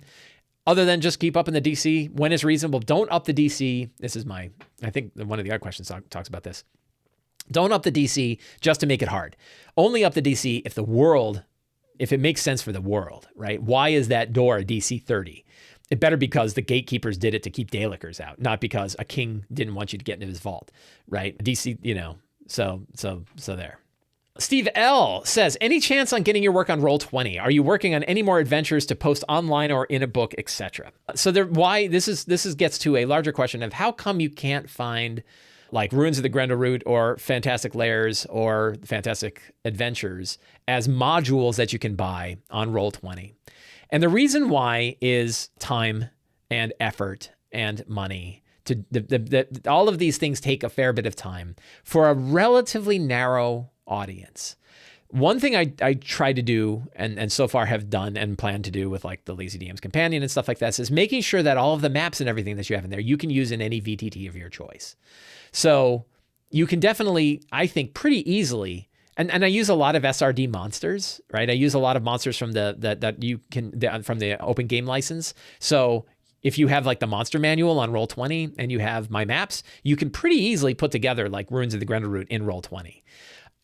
other than just keep up in the DC when it's reasonable. Don't up the DC. This is I think one of the other questions talks about this. Don't up the DC just to make it hard. Only up the DC if it makes sense for the world, right? Why is that door a DC 30? It better because the gatekeepers did it to keep Dalekers out, not because a king didn't want you to get into his vault, right? DC, so there. Steve L says, any chance on getting your work on Roll20? Are you working on any more adventures to post online or in a book, etc.? So this gets to a larger question of how come you can't find like Ruins of the Grendel Root or Fantastic Lairs or Fantastic Adventures as modules that you can buy on Roll20. And the reason why is time and effort and money. All of these things take a fair bit of time for a relatively narrow audience. One thing I try to do and so far have done and plan to do with like the Lazy DM's Companion and stuff like this is making sure that all of the maps and everything that you have in there, you can use in any VTT of your choice. So you can definitely, I think, pretty easily. And I use a lot of SRD monsters, right? I use a lot of monsters from from the open game license. So if you have like the monster manual on Roll20 and you have my maps, you can pretty easily put together like Ruins of the Grendel Root in Roll20.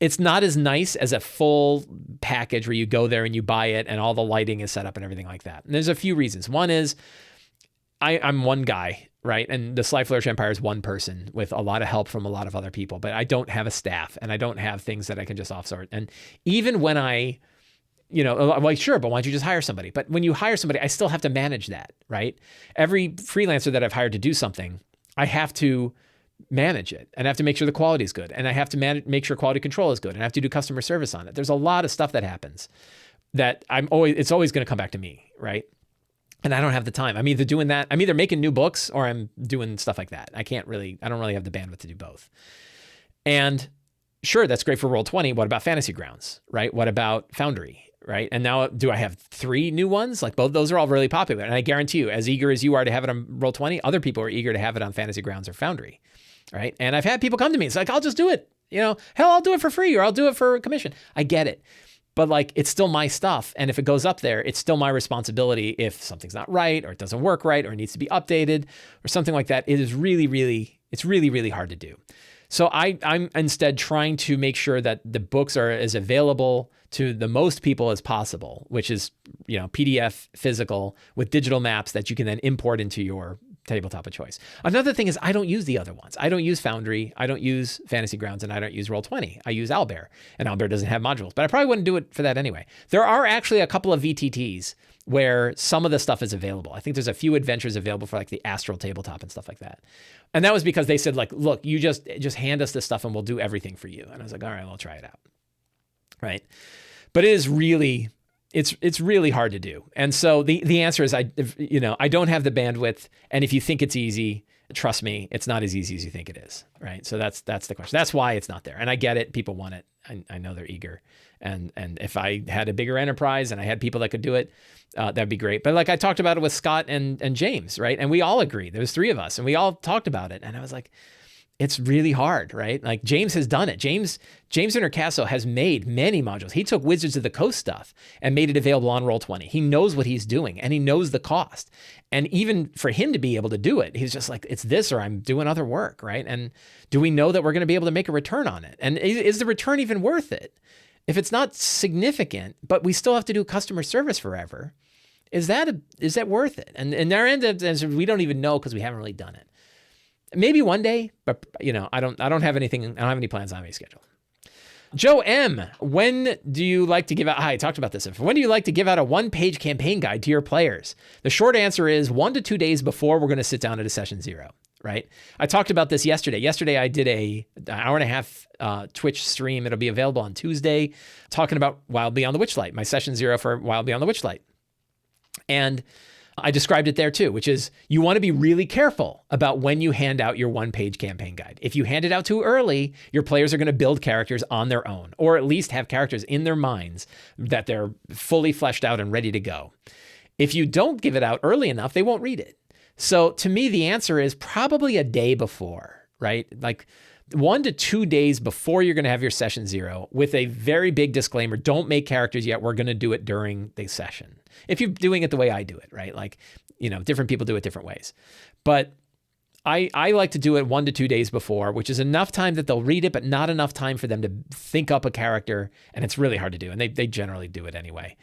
It's not as nice as a full package where you go there and you buy it and all the lighting is set up and everything like that. And there's a few reasons. One is I'm one guy, right? And the Sly Flourish Empire is one person with a lot of help from a lot of other people, but I don't have a staff and I don't have things that I can just offsort. And even when I'm like, sure, but why don't you just hire somebody? But when you hire somebody, I still have to manage that, right? Every freelancer that I've hired to do something, I have to manage it and I have to make sure the quality is good. And I have to make sure quality control is good. And I have to do customer service on it. There's a lot of stuff that happens that it's always going to come back to me, right? And I don't have the time. I'm either making new books or I'm doing stuff like that. I don't really have the bandwidth to do both. And sure, that's great for Roll20. What about Fantasy Grounds, right? What about Foundry, right? And now do I have 3 new ones? Like both those are all really popular. And I guarantee you, as eager as you are to have it on Roll20, other people are eager to have it on Fantasy Grounds or Foundry, right? And I've had people come to me. It's like, I'll just do it. Hell, I'll do it for free or I'll do it for a commission. I get it. But like, it's still my stuff. And if it goes up there, it's still my responsibility if something's not right or it doesn't work right or it needs to be updated or something like that. It is really, really hard to do. So I'm instead trying to make sure that the books are as available to the most people as possible, which is, PDF, physical with digital maps that you can then import into your tabletop of choice. Another thing is I don't use the other ones. I don't use Foundry, I don't use Fantasy Grounds, and I don't use Roll20. I use Owlbear, and Owlbear doesn't have modules, but I probably wouldn't do it for that anyway. There are actually a couple of VTTs where some of the stuff is available. I think there's a few adventures available for like the Astral tabletop and stuff like that. And that was because they said like, look, you just hand us this stuff and we'll do everything for you. And I was like, all right, we'll try it out. Right. But it is really, it's really hard to do. And so the answer is I don't have the bandwidth. And if you think it's easy, trust me, it's not as easy as you think it is. Right. So that's the question. That's why it's not there. And I get it. People want it. I know they're eager. And if I had a bigger enterprise and I had people that could do it, that'd be great. But like I talked about it with Scott and James, right? And we all agreed. There was 3 of us and we all talked about it. And I was like, it's really hard, right? Like James has done it. James Intercasso has made many modules. He took Wizards of the Coast stuff and made it available on Roll20. He knows what he's doing and he knows the cost. And even for him to be able to do it, he's just like, it's this or I'm doing other work, right? And do we know that we're going to be able to make a return on it? And is the return even worth it? If it's not significant, but we still have to do customer service forever, is that worth it? And our end of this, we don't even know because we haven't really done it. Maybe one day, but I don't have anything. I don't have any plans on my schedule. Joe M, when do you like to give out? I talked about this. When do you like to give out a 1-page campaign guide to your players? The short answer is 1 to 2 days before we're going to sit down at a session 0. Right? I talked about this yesterday. Yesterday, I did an hour and a half Twitch stream. It'll be available on Tuesday, talking about Wild Beyond the Witchlight, my session 0 for Wild Beyond the Witchlight. And I described it there too, which is you want to be really careful about when you hand out your 1-page campaign guide. If you hand it out too early, your players are going to build characters on their own, or at least have characters in their minds that they're fully fleshed out and ready to go. If you don't give it out early enough, they won't read it. So to me, the answer is probably a day before, right? Like 1 to 2 days before you're going to have your session 0 with a very big disclaimer. Don't make characters yet. We're going to do it during the session. If you're doing it the way I do it, right? Like, different people do it different ways. But I like to do it 1 to 2 days before, which is enough time that they'll read it, but not enough time for them to think up a character. And it's really hard to do. And they generally do it anyway.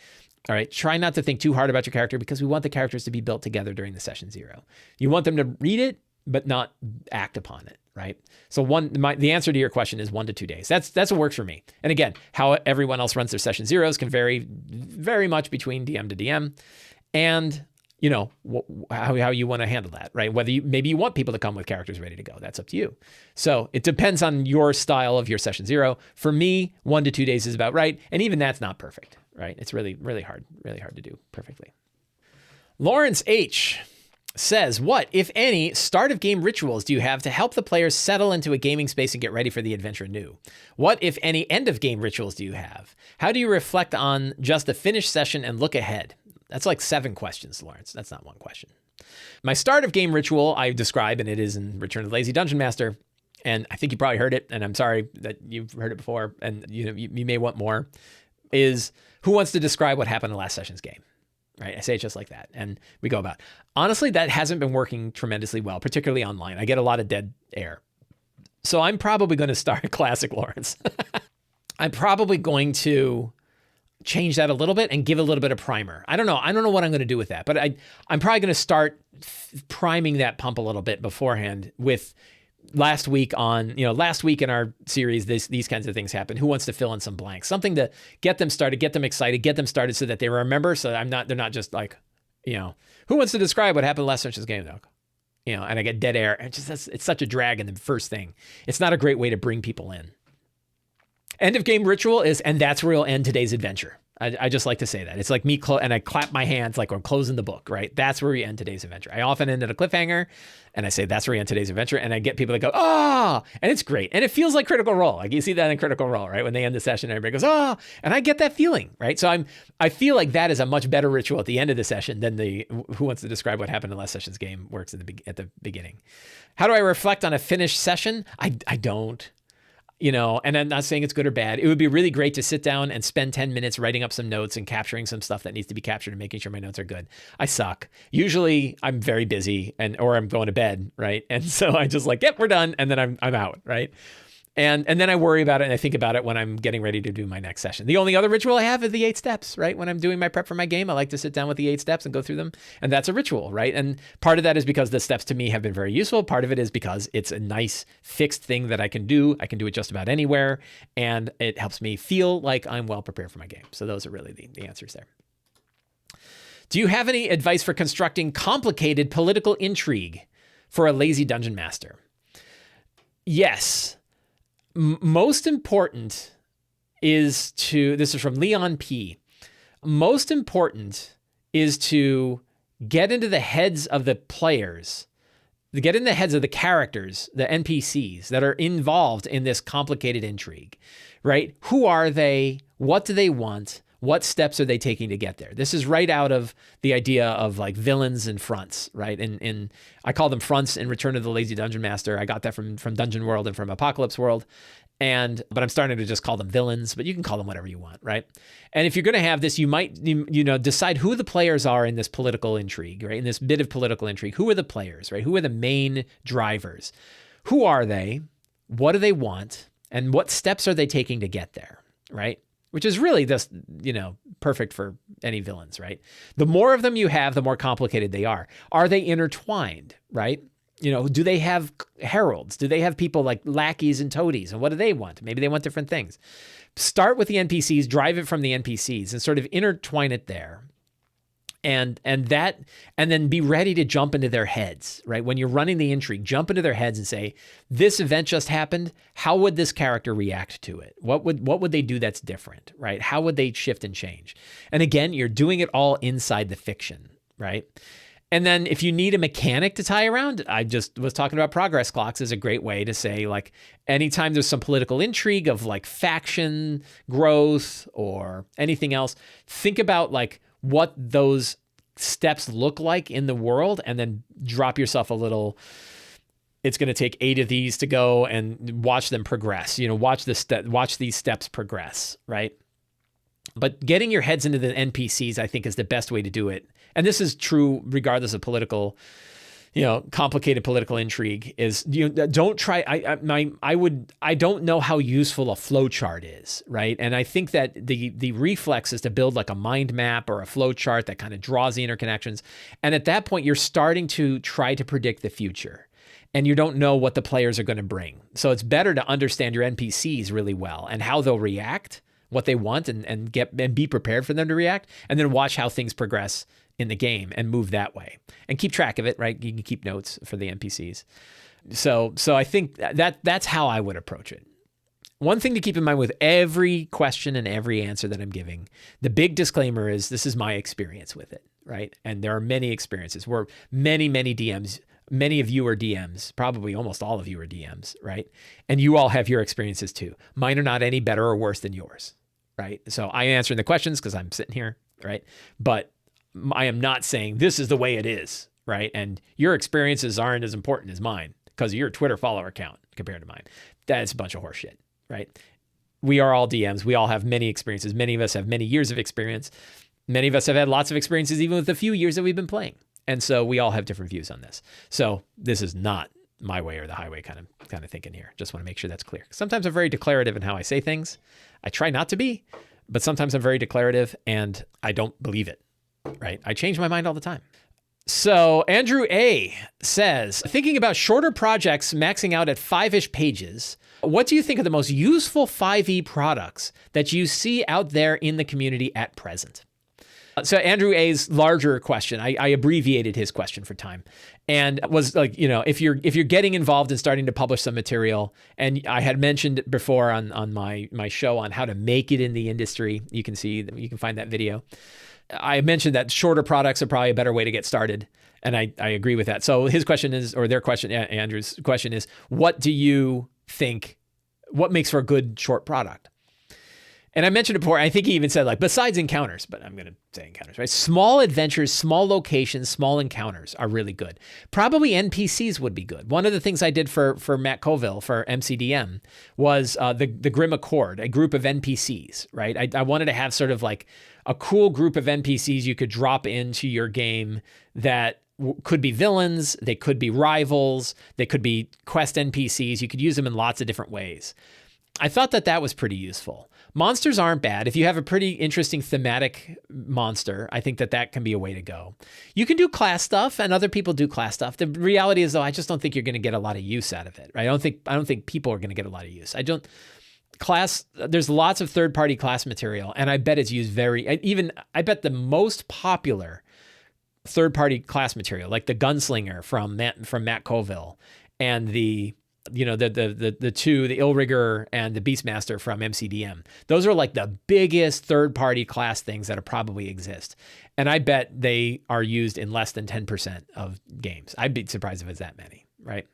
All right. Try not to think too hard about your character because we want the characters to be built together during the session 0. You want them to read it, but not act upon it. Right. So the answer to your question is 1 to 2 days. That's what works for me. And again, how everyone else runs their session 0s can vary very much between DM to DM, and how you want to handle that. Right. Whether maybe you want people to come with characters ready to go. That's up to you. So it depends on your style of your session 0. For me, 1 to 2 days is about right. And even that's not perfect. Right. It's really, really hard to do perfectly. Lawrence H says, what, if any, start of game rituals do you have to help the players settle into a gaming space and get ready for the adventure anew? What, if any, end of game rituals do you have? How do you reflect on just the finished session and look ahead? That's like 7 questions, Lawrence. That's not one question. My start of game ritual I describe, and it is in Return of the Lazy Dungeon Master, and I think you probably heard it, and I'm sorry that you've heard it before, and you may want more, is who wants to describe what happened in last session's game? Right? I say it just like that. And we go about. Honestly, that hasn't been working tremendously well, particularly online. I get a lot of dead air. So I'm probably going to start classic Lawrence. I'm probably going to change that a little bit and give a little bit of primer. I don't know what I'm going to do with that, but I'm probably going to start priming that pump a little bit beforehand with last week in our series, these kinds of things happen. Who wants to fill in some blanks? Something to get them started, get them excited, get them started so that they remember. So they're not just like, who wants to describe what happened last session's game though? And I get dead air. It's such a drag in the first thing. It's not a great way to bring people in. End of game ritual is, and that's where we'll end today's adventure. I just like to say that. It's like me, and I clap my hands like I'm closing the book, right? That's where we end today's adventure. I often end at a cliffhanger, and I say, that's where we end today's adventure. And I get people that go, oh, and it's great. And it feels like Critical Role. Like you see that in Critical Role, right? When they end the session, everybody goes, oh, and I get that feeling, right? So I feel like that is a much better ritual at the end of the session than the who wants to describe what happened in last session's game works at the beginning. How do I reflect on a finished session? I don't. And I'm not saying it's good or bad. It would be really great to sit down and spend 10 minutes writing up some notes and capturing some stuff that needs to be captured and making sure my notes are good. I suck. Usually I'm very busy or I'm going to bed, right? And so I just like, yep, we're done. And then I'm out, right? And then I worry about it and I think about it when I'm getting ready to do my next session. The only other ritual I have is the 8 steps, right? When I'm doing my prep for my game, I like to sit down with the 8 steps and go through them. And that's a ritual, right? And part of that is because the steps to me have been very useful. Part of it is because it's a nice fixed thing that I can do. I can do it just about anywhere. And it helps me feel like I'm well prepared for my game. So those are really the answers there. Do you have any advice for constructing complicated political intrigue for a lazy dungeon master? Yes. Most important is this is from Leon P. Most important is to get into the heads of the players, get in the heads of the characters, the NPCs that are involved in this complicated intrigue, right? Who are they? What do they want? What steps are they taking to get there? This is right out of the idea of like villains and fronts, right? And I call them fronts in Return of the Lazy Dungeon Master. I got that from Dungeon World and from Apocalypse World. But I'm starting to just call them villains, but you can call them whatever you want, right? And if you're going to have this, you might, decide who the players are in this political intrigue, right? In this bit of political intrigue, who are the players, right? Who are the main drivers? Who are they? What do they want? And what steps are they taking to get there, right? Which is really just, perfect for any villains, right? The more of them you have, the more complicated they are. Are they intertwined, right? Do they have heralds? Do they have people like lackeys and toadies? And what do they want? Maybe they want different things. Start with the NPCs, drive it from the NPCs, and sort of intertwine it there. And then be ready to jump into their heads, right? When you're running the intrigue, jump into their heads and say, this event just happened. How would this character react to it? What would they do that's different, right? How would they shift and change? And again, you're doing it all inside the fiction, right? And then if you need a mechanic to tie around, I just was talking about progress clocks is a great way to say, like, anytime there's some political intrigue of like faction growth or anything else, think about like what those steps look like in the world and then drop yourself a little, it's going to take 8 of these to go, and watch them progress, watch these steps progress, right? But getting your heads into the NPCs, I think, is the best way to do it. And this is true regardless of political, complicated political intrigue. Is don't try. I don't know how useful a flowchart is, right? And I think that the reflex is to build like a mind map or a flowchart that kind of draws the interconnections. And at that point, you're starting to try to predict the future, and you don't know what the players are going to bring. So it's better to understand your NPCs really well and how they'll react, what they want, and be prepared for them to react, and then watch how things progress in the game and move that way, and keep track of it, right? You can keep notes for the NPCs. So I think that's how I would approach it. One thing to keep in mind with every question and every answer that I'm giving, the big disclaimer is this is my experience with it, right? And there are many experiences where many DMs, many of you are DMs, probably almost all of you are DMs, right? And you all have your experiences too. Mine are not any better or worse than yours, right? So I'm answering the questions because I'm sitting here, right? But I am not saying this is the way it is, right? And your experiences aren't as important as mine because of your Twitter follower count compared to mine. That's a bunch of horseshit, right? We are all DMs. We all have many experiences. Many of us have many years of experience. Many of us have had lots of experiences even with the few years that we've been playing. And so we all have different views on this. So this is not my way or the highway kind of thinking here. Just want to make sure that's clear. Sometimes I'm very declarative in how I say things. I try not to be, but sometimes I'm very declarative and I don't believe it. Right? I change my mind all the time. So Andrew A. says, thinking about shorter projects maxing out at 5-ish pages, what do you think are the most useful 5e products that you see out there in the community at present? So Andrew A.'s larger question, I abbreviated his question for time, and was like, if you're getting involved in starting to publish some material, and I had mentioned before on my show on how to make it in the industry, you can find that video. I mentioned that shorter products are probably a better way to get started. And I agree with that. So his question is, or their question, Andrew's question is, what do you think, what makes for a good short product? And I mentioned it before, I think he even said like, besides encounters, but I'm going to say encounters, right? Small adventures, small locations, small encounters are really good. Probably NPCs would be good. One of the things I did for Matt Colville, for MCDM, was the Grim Accord, a group of NPCs, right? I wanted to have sort of like a cool group of NPCs you could drop into your game that could be villains, they could be rivals, they could be quest NPCs. You could use them in lots of different ways. I thought that was pretty useful. Monsters aren't bad. If you have a pretty interesting thematic monster, I think that can be a way to go. You can do class stuff, and other people do class stuff. The reality is, though, I just don't think you're going to get a lot of use out of it. Right? I don't think people are going to get a lot of use. There's lots of third-party class material, and I bet it's used I bet the most popular third-party class material, like the Gunslinger from Matt Colville, and the two, the Illrigger and the Beastmaster from MCDM. Those are like the biggest third-party class things that probably exist. And I bet they are used in less than 10% of games. I'd be surprised if it's that many, right?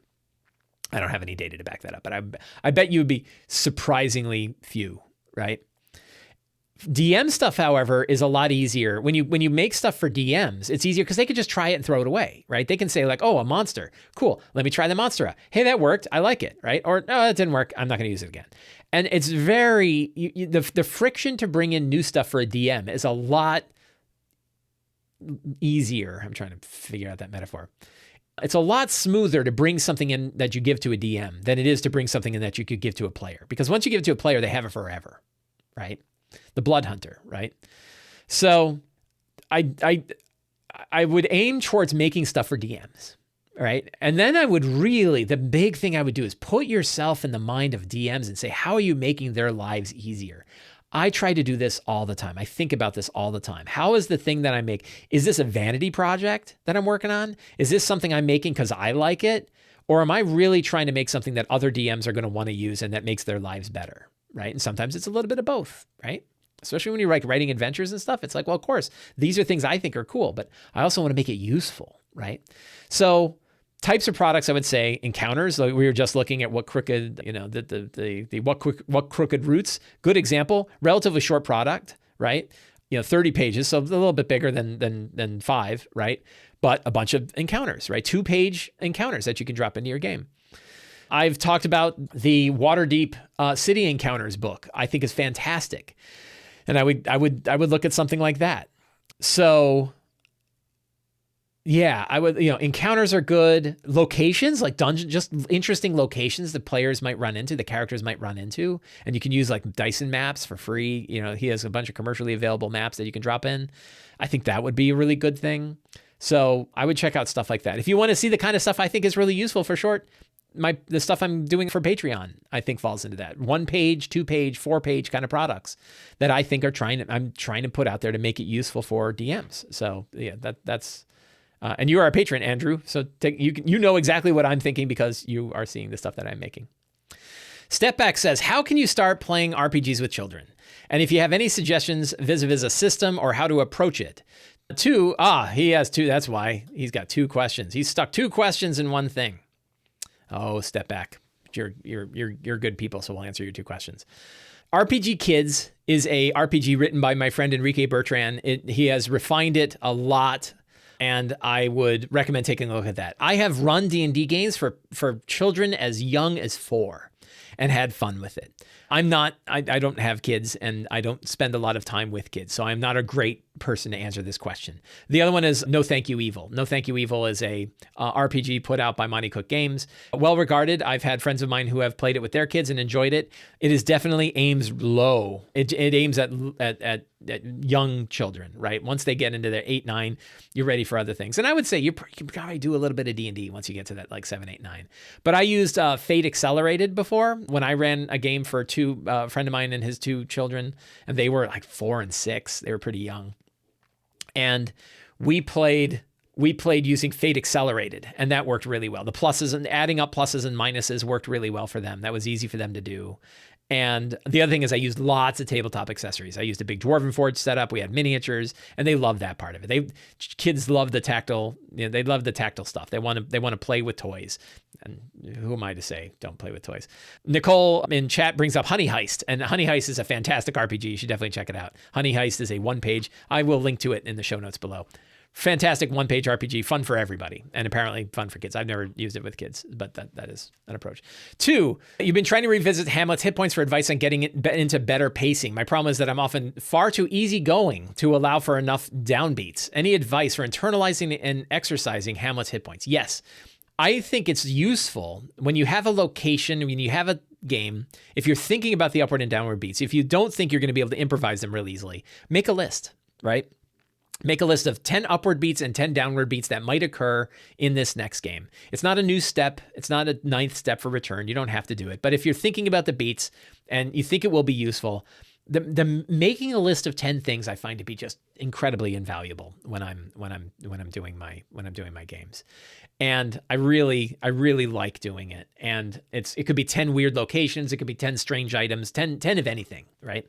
I don't have any data to back that up, but I bet you would be surprisingly few, right? DM stuff, however, is a lot easier. When you make stuff for DMs, it's easier because they could just try it and throw it away, right? They can say like, oh, a monster. Cool. Let me try the monster out. Hey, that worked. I like it, right? Or, no, that didn't work. I'm not going to use it again. And it's very, the friction to bring in new stuff for a DM is a lot easier. I'm trying to figure out that metaphor. It's a lot smoother to bring something in that you give to a DM than it is to bring something in that you could give to a player. Because once you give it to a player, they have it forever, right? The Blood Hunter, right? So I would aim towards making stuff for DMs, right? And then I would really, the big thing I would do is put yourself in the mind of DMs and say, how are you making their lives easier? I try to do this all the time. I think about this all the time. How is the thing that I make, is this a vanity project that I'm working on? Is this something I'm making because I like it? Or am I really trying to make something that other DMs are going to want to use and that makes their lives better, right? And sometimes it's a little bit of both, right? Especially when you're like writing adventures and stuff, it's like, well, of course, these are things I think are cool, but I also want to make it useful, right? So types of products, I would say encounters. Like we were just looking at What Crooked, the What Crooked Roots. Good example, relatively short product, right? 30 pages, so a little bit bigger than 5, right? But a bunch of encounters, right? 2-page encounters that you can drop into your game. I've talked about the Waterdeep City Encounters book. I think is fantastic. And I would look at something like that. So yeah, I would, encounters are good. Locations, like dungeon, just interesting locations the players might run into, the characters might run into. And you can use like Dyson maps for free. He has a bunch of commercially available maps that you can drop in. I think that would be a really good thing. So I would check out stuff like that. If you want to see the kind of stuff I think is really useful for short, the stuff I'm doing for Patreon, I think falls into that 1-page, 2-page, 4-page kind of products that I think I'm trying to put out there to make it useful for DMs. So yeah, that's, and you are a patron, Andrew. So you know exactly what I'm thinking because you are seeing the stuff that I'm making. Step Back says, how can you start playing RPGs with children? And if you have any suggestions vis-a-vis a system or how to approach it. He has 2. That's why he's got 2 questions. He's stuck 2 questions in one thing. Oh, Step Back. You're good people, so we'll answer your 2 questions. RPG Kids is a RPG written by my friend Enrique Bertrand. He has refined it a lot, and I would recommend taking a look at that. I have run D&D games for children as young as 4 and had fun with it. I don't have kids and I don't spend a lot of time with kids, so I'm not a great person to answer this question. The other one is No Thank You Evil. No Thank You Evil is a RPG put out by Monty Cook Games. Well regarded. I've had friends of mine who have played it with their kids and enjoyed it. It is definitely aims low. It aims at young children, right? Once they get into their 8, 9, you're ready for other things. And I would say you can probably do a little bit of D&D once you get to that like 7, 8, 9. But I used Fate Accelerated before when I ran a game for a friend of mine and his 2 children, and they were like 4 and 6. They were pretty young. And we played using Fate Accelerated, and that worked really well. The pluses and adding up pluses and minuses worked really well for them. That was easy for them to do. And the other thing is I used lots of tabletop accessories. I used a big Dwarven Forge setup. We had miniatures, and they love that part of it. Kids love the tactile. They love the tactile stuff. They want to play with toys. And who am I to say don't play with toys? Nicole in chat brings up Honey Heist, and Honey Heist is a fantastic RPG. You should definitely check it out. Honey Heist is a 1-page. I will link to it in the show notes below. Fantastic 1-page RPG, fun for everybody, and apparently fun for kids. I've never used it with kids, but that is an approach. 2, you've been trying to revisit Hamlet's hit points for advice on getting it into better pacing. My problem is that I'm often far too easygoing to allow for enough downbeats. Any advice for internalizing and exercising Hamlet's hit points? Yes. I think it's useful when you have a location, when you have a game, if you're thinking about the upward and downward beats, if you don't think you're going to be able to improvise them real easily, make a list, right? Make a list of 10 upward beats and 10 downward beats that might occur in this next game. It's not a new step. It's not a 9th step for return. You don't have to do it. But if you're thinking about the beats and you think it will be useful, the making a list of 10 things I find to be just incredibly invaluable when I'm doing my games. And I really like doing it. And it could be 10 weird locations. It could be 10 strange items, 10 of anything, right?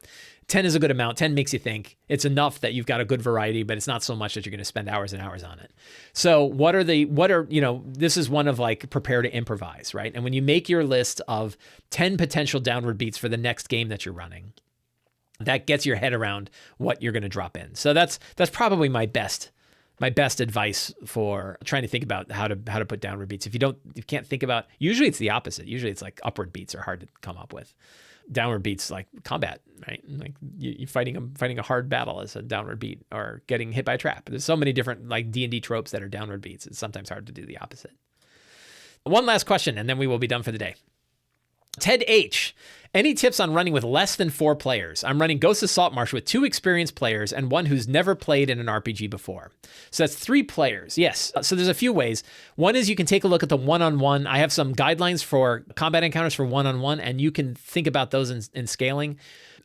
10 is a good amount. 10 makes you think. It's enough that you've got a good variety, but it's not so much that you're going to spend hours and hours on it. So this is one of like prepare to improvise, right? And when you make your list of 10 potential downward beats for the next game that you're running, that gets your head around what you're going to drop in. So that's probably my best advice for trying to think about how to put downward beats. If you can't think about, usually it's the opposite. Usually it's like upward beats are hard to come up with. Downward beats like combat, right? Like you fighting a hard battle is a downward beat, or getting hit by a trap. There's so many different like D&D tropes that are downward beats. It's sometimes hard to do the opposite. One last question, and then we will be done for the day. Ted H. Any tips on running with less than 4 players? I'm running Ghost of Saltmarsh with 2 experienced players and one who's never played in an RPG before. So that's 3 players. Yes. So there's a few ways. One is you can take a look at the one-on-one. I have some guidelines for combat encounters for one-on-one, and you can think about those in scaling.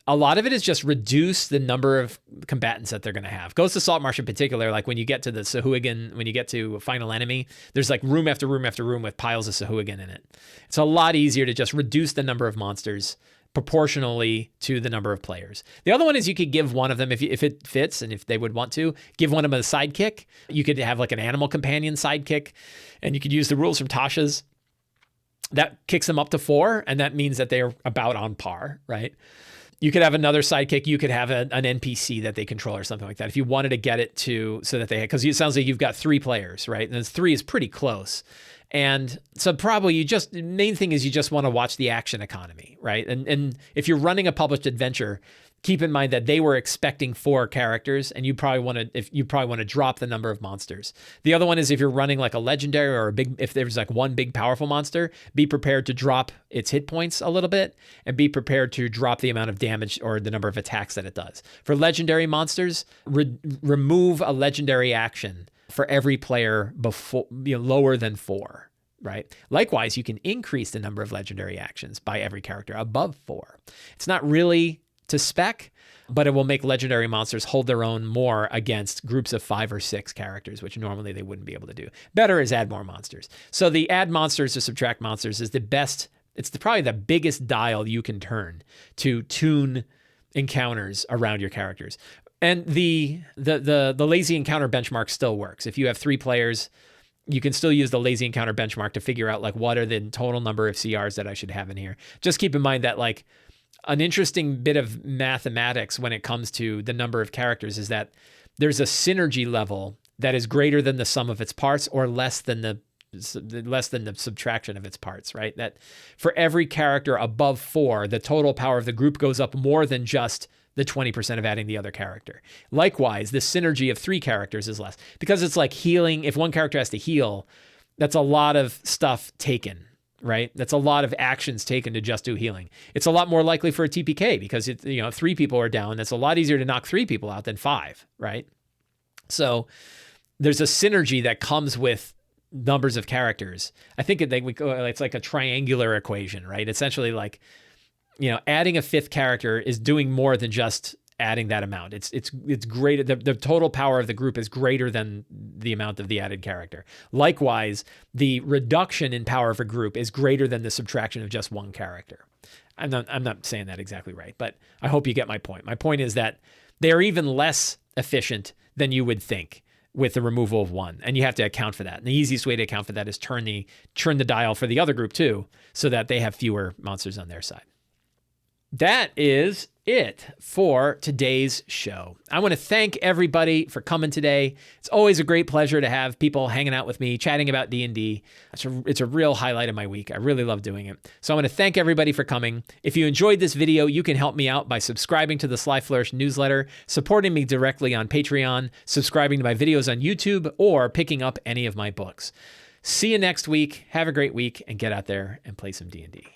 A lot of it is just reduce the number of combatants that they're going to have. Ghost of Saltmarsh in particular, like when you get to the Sahuagin, when you get to a final enemy, there's like room after room after room with piles of Sahuagin in it. It's a lot easier to just reduce the number of monsters proportionally to the number of players. The other one is you could give one of them, if it fits and if they would want to, give one of them a sidekick. You could have like an animal companion sidekick, and you could use the rules from Tasha's. That kicks them up to 4, and that means that they're about on par, right? You could have another sidekick. You could have an NPC that they control or something like that. If you wanted to get it to so that because it sounds like you've got 3 players, right? And 3 is pretty close. And so probably the main thing is you just want to watch the action economy, right? And if you're running a published adventure, keep in mind that they were expecting 4 characters, and you probably want to drop the number of monsters. The other one is if you're running like a legendary or if there's like one big powerful monster, be prepared to drop its hit points a little bit, and be prepared to drop the amount of damage or the number of attacks that it does. For legendary monsters, remove a legendary action for every player before lower than 4. Right. Likewise, you can increase the number of legendary actions by every character above 4. It's not really to spec, but it will make legendary monsters hold their own more against groups of 5 or 6 characters, which normally they wouldn't be able to do. Better is add more monsters. So the add monsters to subtract monsters is the best. It's probably the biggest dial you can turn to tune encounters around your characters. And the lazy encounter benchmark still works. If you have 3 players, you can still use the lazy encounter benchmark to figure out like what are the total number of CRs that I should have in here. Just keep in mind that like an interesting bit of mathematics when it comes to the number of characters is that there's a synergy level that is greater than the sum of its parts or less than the subtraction of its parts, right? That for every character above 4, the total power of the group goes up more than just the 20% of adding the other character. Likewise, the synergy of 3 characters is less, because it's like healing. If one character has to heal, that's a lot of stuff taken, right? That's a lot of actions taken to just do healing. It's a lot more likely for a TPK because 3 people are down. That's a lot easier to knock 3 people out than 5, right? So there's a synergy that comes with numbers of characters. I think it's like a triangular equation, right? Essentially, like, adding a 5th character is doing more than just adding that amount. It's greater. The total power of the group is greater than the amount of the added character. Likewise, the reduction in power of a group is greater than the subtraction of just one character. I'm not saying that exactly right, but I hope you get my point. My point is that they are even less efficient than you would think with the removal of 1, and you have to account for that. And the easiest way to account for that is turn the dial for the other group too, so that they have fewer monsters on their side. That is it for today's show. I want to thank everybody for coming today. It's always a great pleasure to have people hanging out with me, chatting about D&D. It's a real highlight of my week. I really love doing it. So I want to thank everybody for coming. If you enjoyed this video, you can help me out by subscribing to the Sly Flourish newsletter, supporting me directly on Patreon, subscribing to my videos on YouTube, or picking up any of my books. See you next week. Have a great week, and get out there and play some D&D.